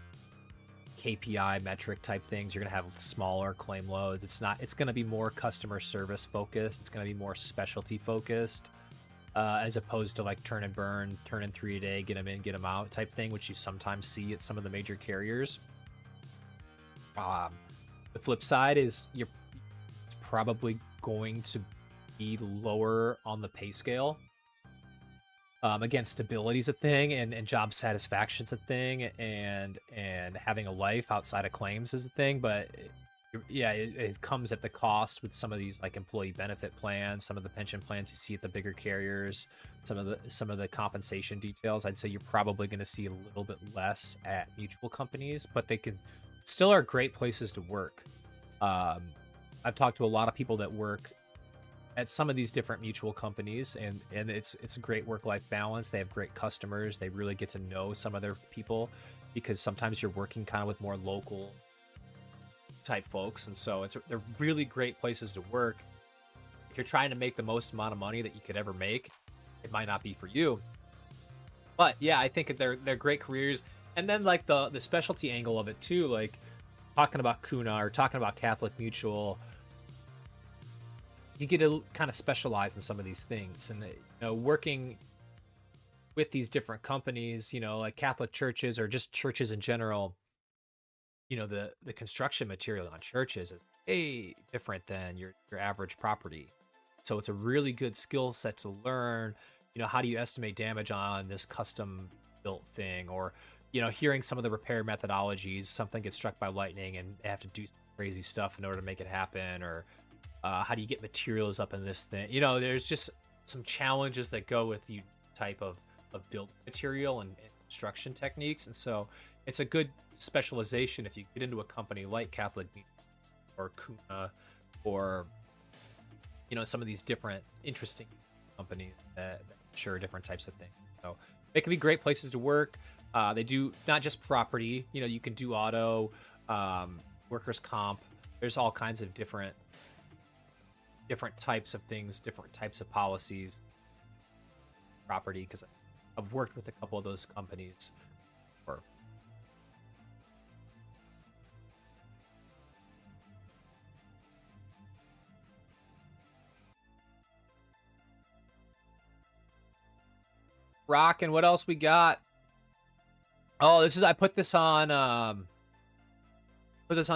[SPEAKER 1] KPI metric type things. You're going to have smaller claim loads. It's going to be more customer service focused. It's going to be more specialty focused, as opposed to like turn and burn, turn in 3 a day, get them in, get them out type thing, which you sometimes see at some of the major carriers. The flip side is you're probably going to be lower on the pay scale. Again, stability is a thing, and job satisfaction's a thing, and having a life outside of claims is a thing. But it comes at the cost with some of these like employee benefit plans, some of the pension plans you see at the bigger carriers, some of the compensation details. I'd say you're probably going to see a little bit less at mutual companies, but they can still are great places to work. I've talked to a lot of people that work at some of these different mutual companies, and it's a great work-life balance. They have great customers. They really get to know some of their people, because sometimes you're working kind of with more local type folks, and so they're really great places to work. If you're trying to make the most amount of money that you could ever make, it might not be for you. But yeah, I think they're great careers. And then like the specialty angle of it too, like talking about Kuna or talking about Catholic Mutual, you get to kind of specialize in some of these things. And working with these different companies, like Catholic churches or just churches in general, the construction material on churches is way different than your average property. So it's a really good skill set to learn. How do you estimate damage on this custom built thing? Or hearing some of the repair methodologies, something gets struck by lightning and they have to do crazy stuff in order to make it happen. Or how do you get materials up in this thing? There's just some challenges that go with you type of of building material and construction techniques, and so it's a good specialization if you get into a company like Catholic Media or Kuna or some of these different interesting companies that share different types of things. So they can be great places to work. They do not just property. You can do auto, workers' comp. There's all kinds of different types of things, different types of policies, property, because I've worked with a couple of those companies. Rock, and what else we got? Oh, I put this on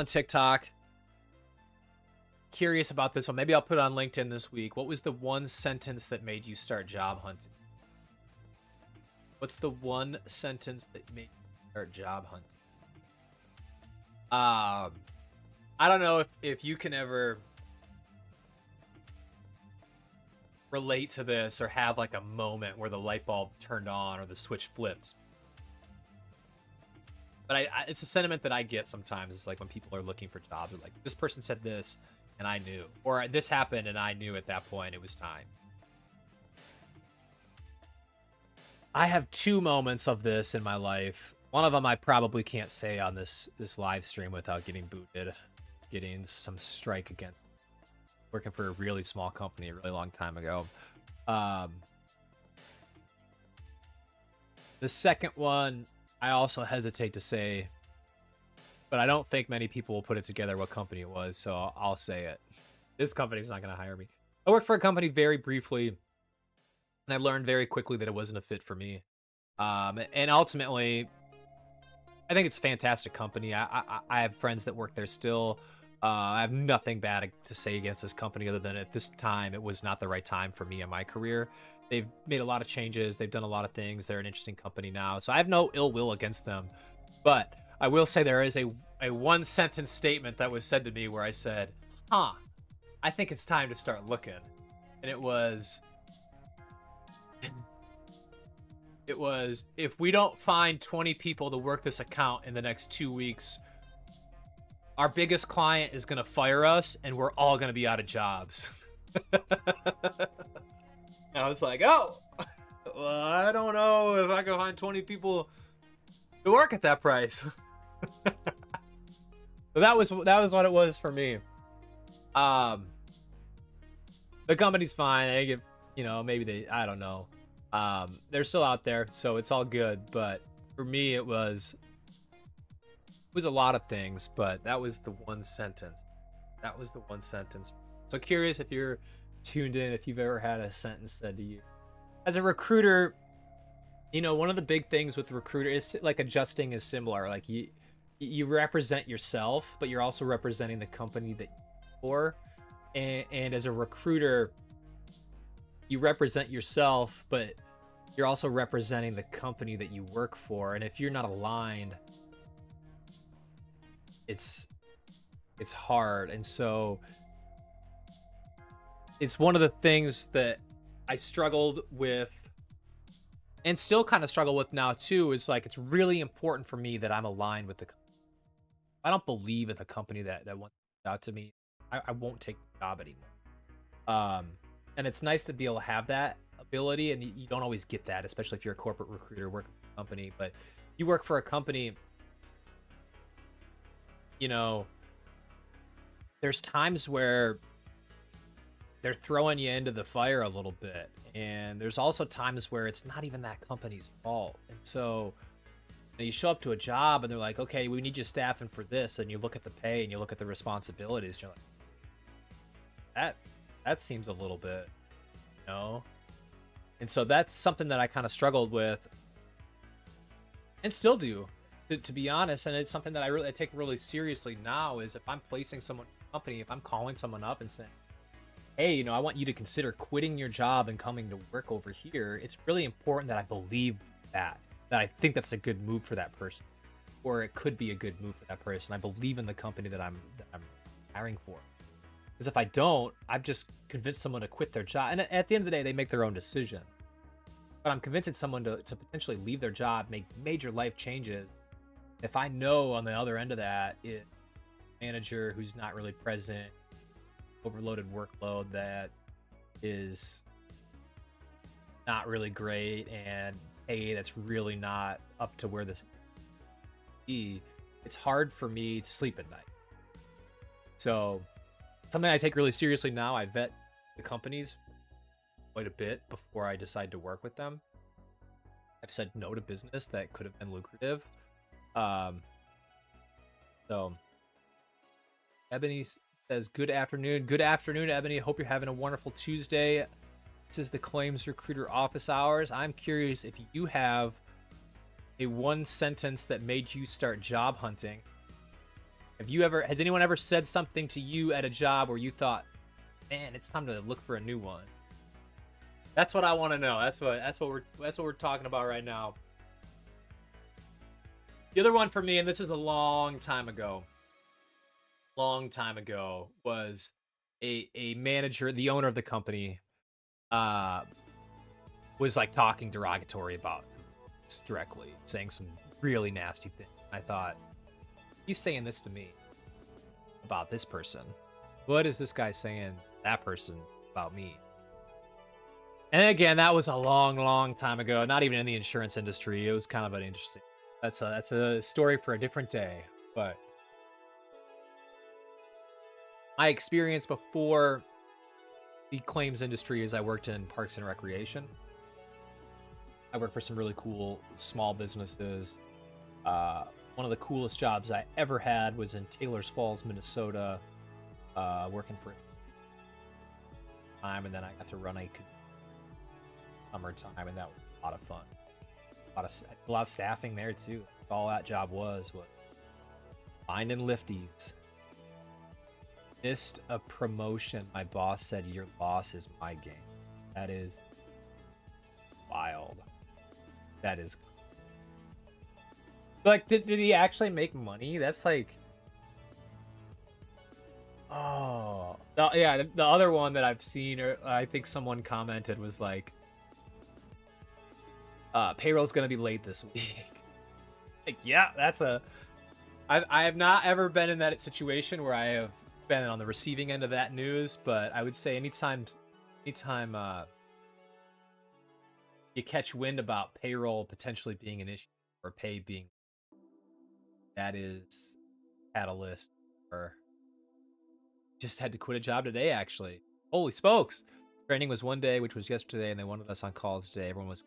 [SPEAKER 1] TikTok. Curious about this one. Maybe I'll put it on LinkedIn this week. What was the one sentence that made you start job hunting? What's the one sentence that made you start job hunting? I don't know if you can ever relate to this or have like a moment where the light bulb turned on or the switch flipped. But it's a sentiment that I get sometimes. It's like when people are looking for jobs, they're like, this person said this and I knew, or this happened and I knew at that point it was time. I have two moments of this in my life. One of them I probably can't say on this live stream without getting booted, getting some strike against. Working for a really small company a really long time ago. The second one, I also hesitate to say, but I don't think many people will put it together what company it was, so I'll say it. This company's not going to hire me. I worked for a company very briefly, and I learned very quickly that it wasn't a fit for me. And ultimately, I think it's a fantastic company. I have friends that work there still. I have nothing bad to say against this company other than at this time, it was not the right time for me in my career. They've made a lot of changes. They've done a lot of things. They're an interesting company now. So I have no ill will against them. But I will say there is a one sentence statement that was said to me where I said, I think it's time to start looking. And it was, if we don't find 20 people to work this account in the next 2 weeks, our biggest client is going to fire us and we're all going to be out of jobs. I was like, oh, well, I don't know if I can find 20 people to work at that price. But that was what it was for me. The company's fine. They get, maybe I don't know. They're still out there, so it's all good. But for me, it was a lot of things, but that was the one sentence. So curious if you're tuned in, if you've ever had a sentence said to you. As a recruiter, one of the big things with recruiter is like adjusting is similar. Like you represent yourself, but you're also representing the company that you're for. And as a recruiter, you represent yourself, but you're also representing the company that you work for. And if you're not aligned, it's hard. And so it's one of the things that I struggled with and still kind of struggle with now too, is like, it's really important for me that I'm aligned with the company. I don't believe in the company that wants to out to me. I won't take the job anymore. And it's nice to be able to have that ability, and you don't always get that, especially if you're a corporate recruiter working for a company. But you work for a company, there's times where they're throwing you into the fire a little bit, and there's also times where it's not even that company's fault. And so you show up to a job and they're like, okay, we need you staffing for this, and you look at the pay and you look at the responsibilities, and you're like, that seems a little bit, and so that's something that I kind of struggled with and still do, to be honest. And it's something that I take really seriously now, is if I'm placing someone in a company, if I'm calling someone up and saying, hey, I want you to consider quitting your job and coming to work over here, it's really important that I believe that I think that's a good move for that person, or it could be a good move for that person. I believe in the company that I'm hiring for. Because if I don't, I've just convinced someone to quit their job. And at the end of the day, they make their own decision. but I'm convincing someone to potentially leave their job, make major life changes. If I know on the other end of that, it manager who's not really present, overloaded workload that is not really great, and pay that's really not up to where this be, it's hard for me to sleep at night. So something I take really seriously now, I vet the companies quite a bit before I decide to work with them. I've said no to business that could have been lucrative. So Ebony says, good afternoon. Good afternoon, Ebony. Hope you're having a wonderful Tuesday. This is the Claims Recruiter office hours. I'm curious if you have a one sentence that made you start job hunting. Has anyone ever said something to you at a job where you thought, man, it's time to look for a new one? That's what I want to know. That's what we're talking about right now. The other one for me, and this is a long time ago, was a manager, the owner of the company, was like talking derogatory about us directly, saying some really nasty things. I thought, he's saying this to me about this person. What is this guy saying that person about me? And again, that was a long time ago. Not even in the insurance industry. It was kind of an interesting. That's a story for a different day. But my experience before the claims industry is I worked in Parks and Recreation. I worked for some really cool small businesses. One of the coolest jobs I ever had was in Taylor's Falls, Minnesota, working for time, and then I got to run a summertime, and that was a lot of fun. A lot of staffing there too. All that job was finding lifties. Missed a promotion. My boss said, your loss is my game. That is wild. That is like, did he actually make money? That's like, oh yeah. The other one that I've seen, or I think someone commented, was like, payroll's gonna be late this week. Like, yeah, I have not ever been in that situation where I have been on the receiving end of that news, but I would say anytime you catch wind about payroll potentially being an issue, or pay being, that is catalyst. Or just had to quit a job today, actually. Holy smokes. Training was one day, which was yesterday, and they wanted us on calls today. Everyone was,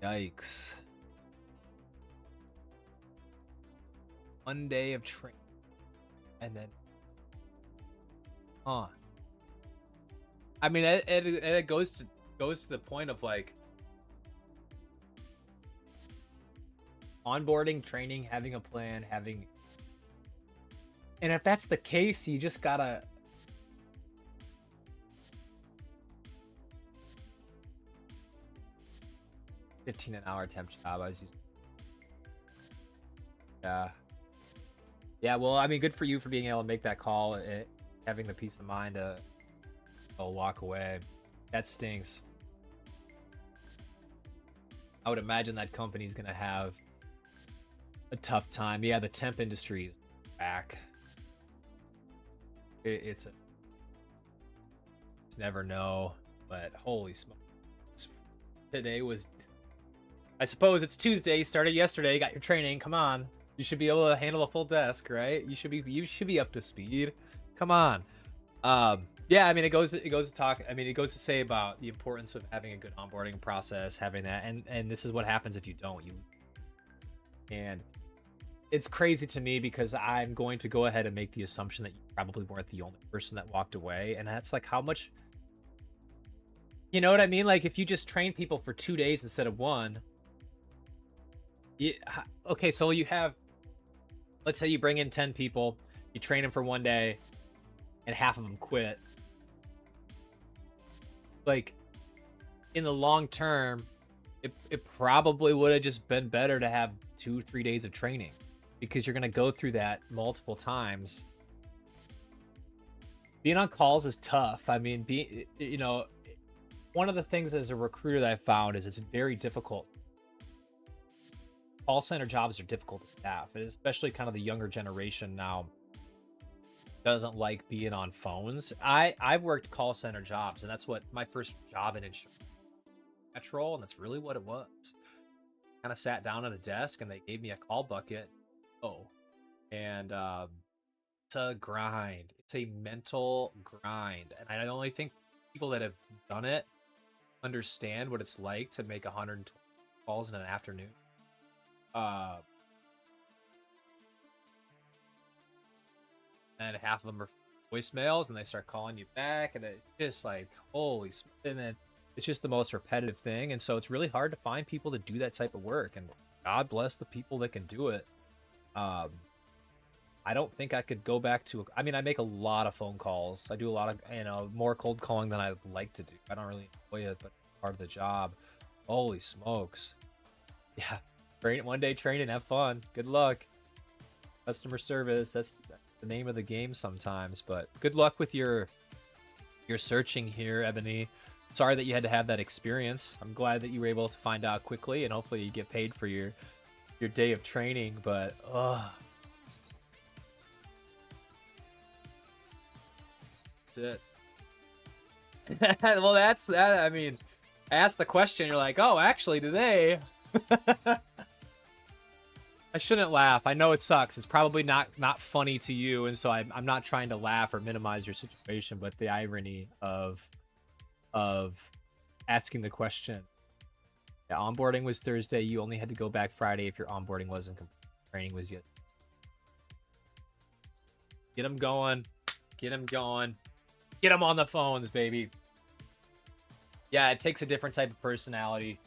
[SPEAKER 1] yikes. One day of training, and then I mean, it goes to the point of like onboarding, training, having a plan, and if that's the case, you just gotta $15 an hour temp job. Yeah, well, I mean, good for you for being able to make that call, having the peace of mind to walk away. That stinks. I would imagine that company's gonna have a tough time. Yeah, the temp industry's back. It's never know, but holy smokes. Today was, I suppose it's Tuesday, you started yesterday, got your training, come on. You should be able to handle a full desk, right? You should be up to speed. Come on. Yeah, I mean, it goes to say about the importance of having a good onboarding process, having that, and this is what happens if you don't. And it's crazy to me because I'm going to go ahead and make the assumption that you probably weren't the only person that walked away, and that's like how much, you know what I mean? Like, if you just train people for 2 days instead of one, okay, so you have, let's say you bring in 10 people, you train them for 1 day, and half of them quit. Like, in the long term, it probably would have just been better to have 2-3 days of training, because you're going to go through that multiple times. Being on calls is tough. I mean, one of the things as a recruiter that I found is it's very difficult. Call center jobs are difficult to staff, and especially kind of the younger generation now doesn't like being on phones. I've worked call center jobs, and that's what my first job in insurance petrol, and that's really what it was. Kind of sat down at a desk, and they gave me a call bucket. Oh, and it's a grind. It's a mental grind, and I only think people that have done it understand what it's like to make 120 calls in an afternoon. And half of them are voicemails, and they start calling you back, and it's just like holy. And then it's just the most repetitive thing, and so it's really hard to find people to do that type of work. And God bless the people that can do it. I don't think I could go back to. I mean, I make a lot of phone calls. I do a lot of more cold calling than I'd like to do. I don't really enjoy it, but part of the job. Holy smokes! Yeah, one day train and have fun. Good luck. Customer service. That's the name of the game sometimes. But good luck with your searching here, Ebony. Sorry that you had to have that experience. I'm glad that you were able to find out quickly, and hopefully you get paid for your day of training. But that's it. Well, that's that. I mean, I asked the question. You're like, oh, actually, do they? I shouldn't laugh. I know it sucks. It's probably not funny to you, and so I'm not trying to laugh or minimize your situation. But the irony of asking the question. Yeah, onboarding was Thursday. You only had to go back Friday if your onboarding wasn't complete. Training was yet. Get them going. Get them going. Get them on the phones, baby. Yeah, it takes a different type of personality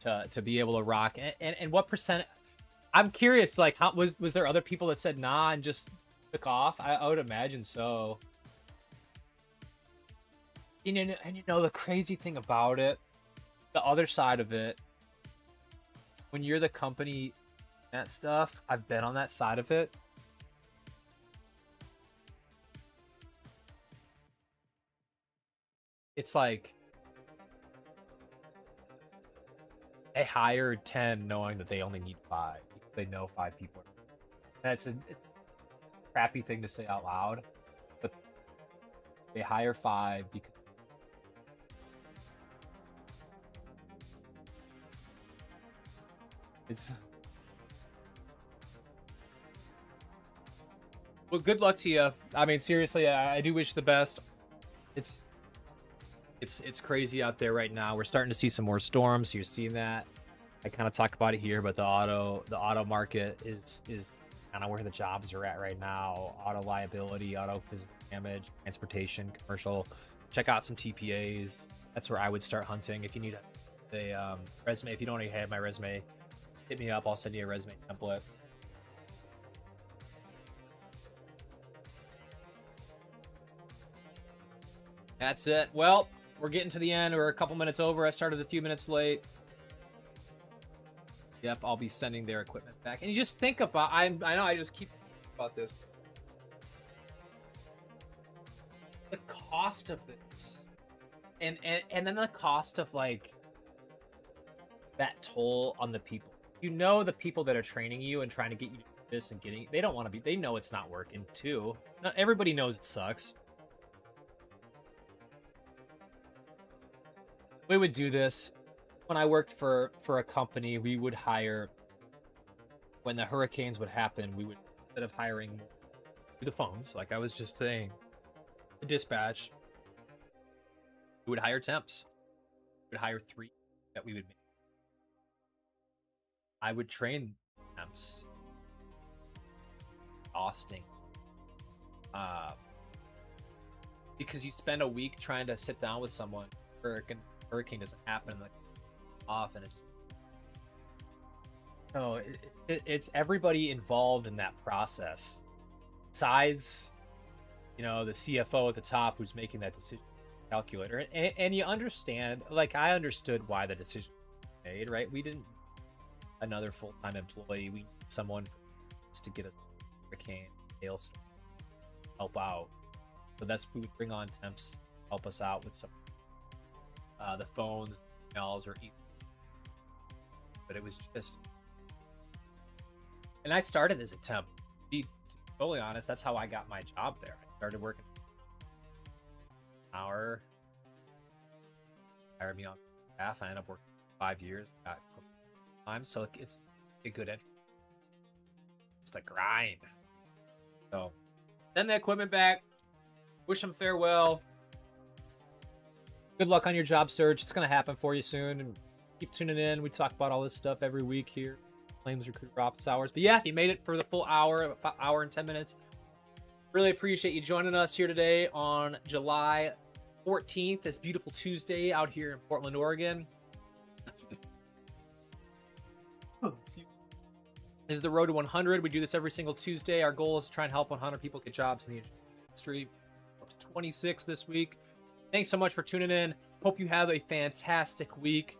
[SPEAKER 1] to be able to rock. And what percent? I'm curious. Like, how was there other people that said nah and just took off? I would imagine so. And you know the crazy thing about it, the other side of it, when you're the company, that stuff, I've been on that side of it. It's like they hired 10 knowing that they only need 5. They know 5 people. That's a crappy thing to say out loud, but they hire 5 because it's well, good luck to you. I mean, seriously, I do wish the best. It's crazy out there right now. We're starting to see some more storms. You're seeing that. I kind of talk about it here, but the auto market is kind of where the jobs are at right now. Auto liability, auto physical damage, transportation, commercial. Check out some TPAs. That's where I would start hunting. If you need a resume, if you don't already have my resume, hit me up. I'll send you a resume template. That's it. Well, we're getting to the end. We're a couple minutes over. I started a few minutes late. Yep, I'll be sending their equipment back. And you just think about, I know I just keep thinking about this. The cost of this. And then the cost of like that toll on the people. You know, the people that are training you and trying to get you to do this and getting, they don't want to be, they know it's not working too. Not everybody knows it sucks. We would do this when I worked for a company. We would hire, when the hurricanes would happen, we would, instead of hiring through the phones, like I was just saying, the dispatch, we would hire temps. We would hire 3 that we would make. I would train temps. Exhausting. Because you spend a week trying to sit down with someone, hurricane doesn't happen like off, and it's everybody involved in that process. Besides, you know, the CFO at the top who's making that decision calculator, and you understand, like I understood why the decision was made, right? We didn't another full-time employee. We need someone to get a hurricane, hailstorm, help out. So that's we would bring on temps, help us out with some. the phones, the emails, or but it was just. And I started as a temp. To be totally honest, that's how I got my job there. I started working an hour, hired me on staff. I ended up working 5 years. Got time, so it's a good entry. It's a grind. So send the equipment back. Wish them farewell. Good luck on your job search. It's gonna happen for you soon. And keep tuning in. We talk about all this stuff every week here. Flames Recruiter Office Hours. But yeah, if you made it for the full hour, about hour and 10 minutes, really appreciate you joining us here today on July 14th. This beautiful Tuesday out here in Portland, Oregon. This is the road to 100. We do this every single Tuesday. Our goal is to try and help 100 people get jobs in the industry. Up to 26 this week. Thanks so much for tuning in. Hope you have a fantastic week.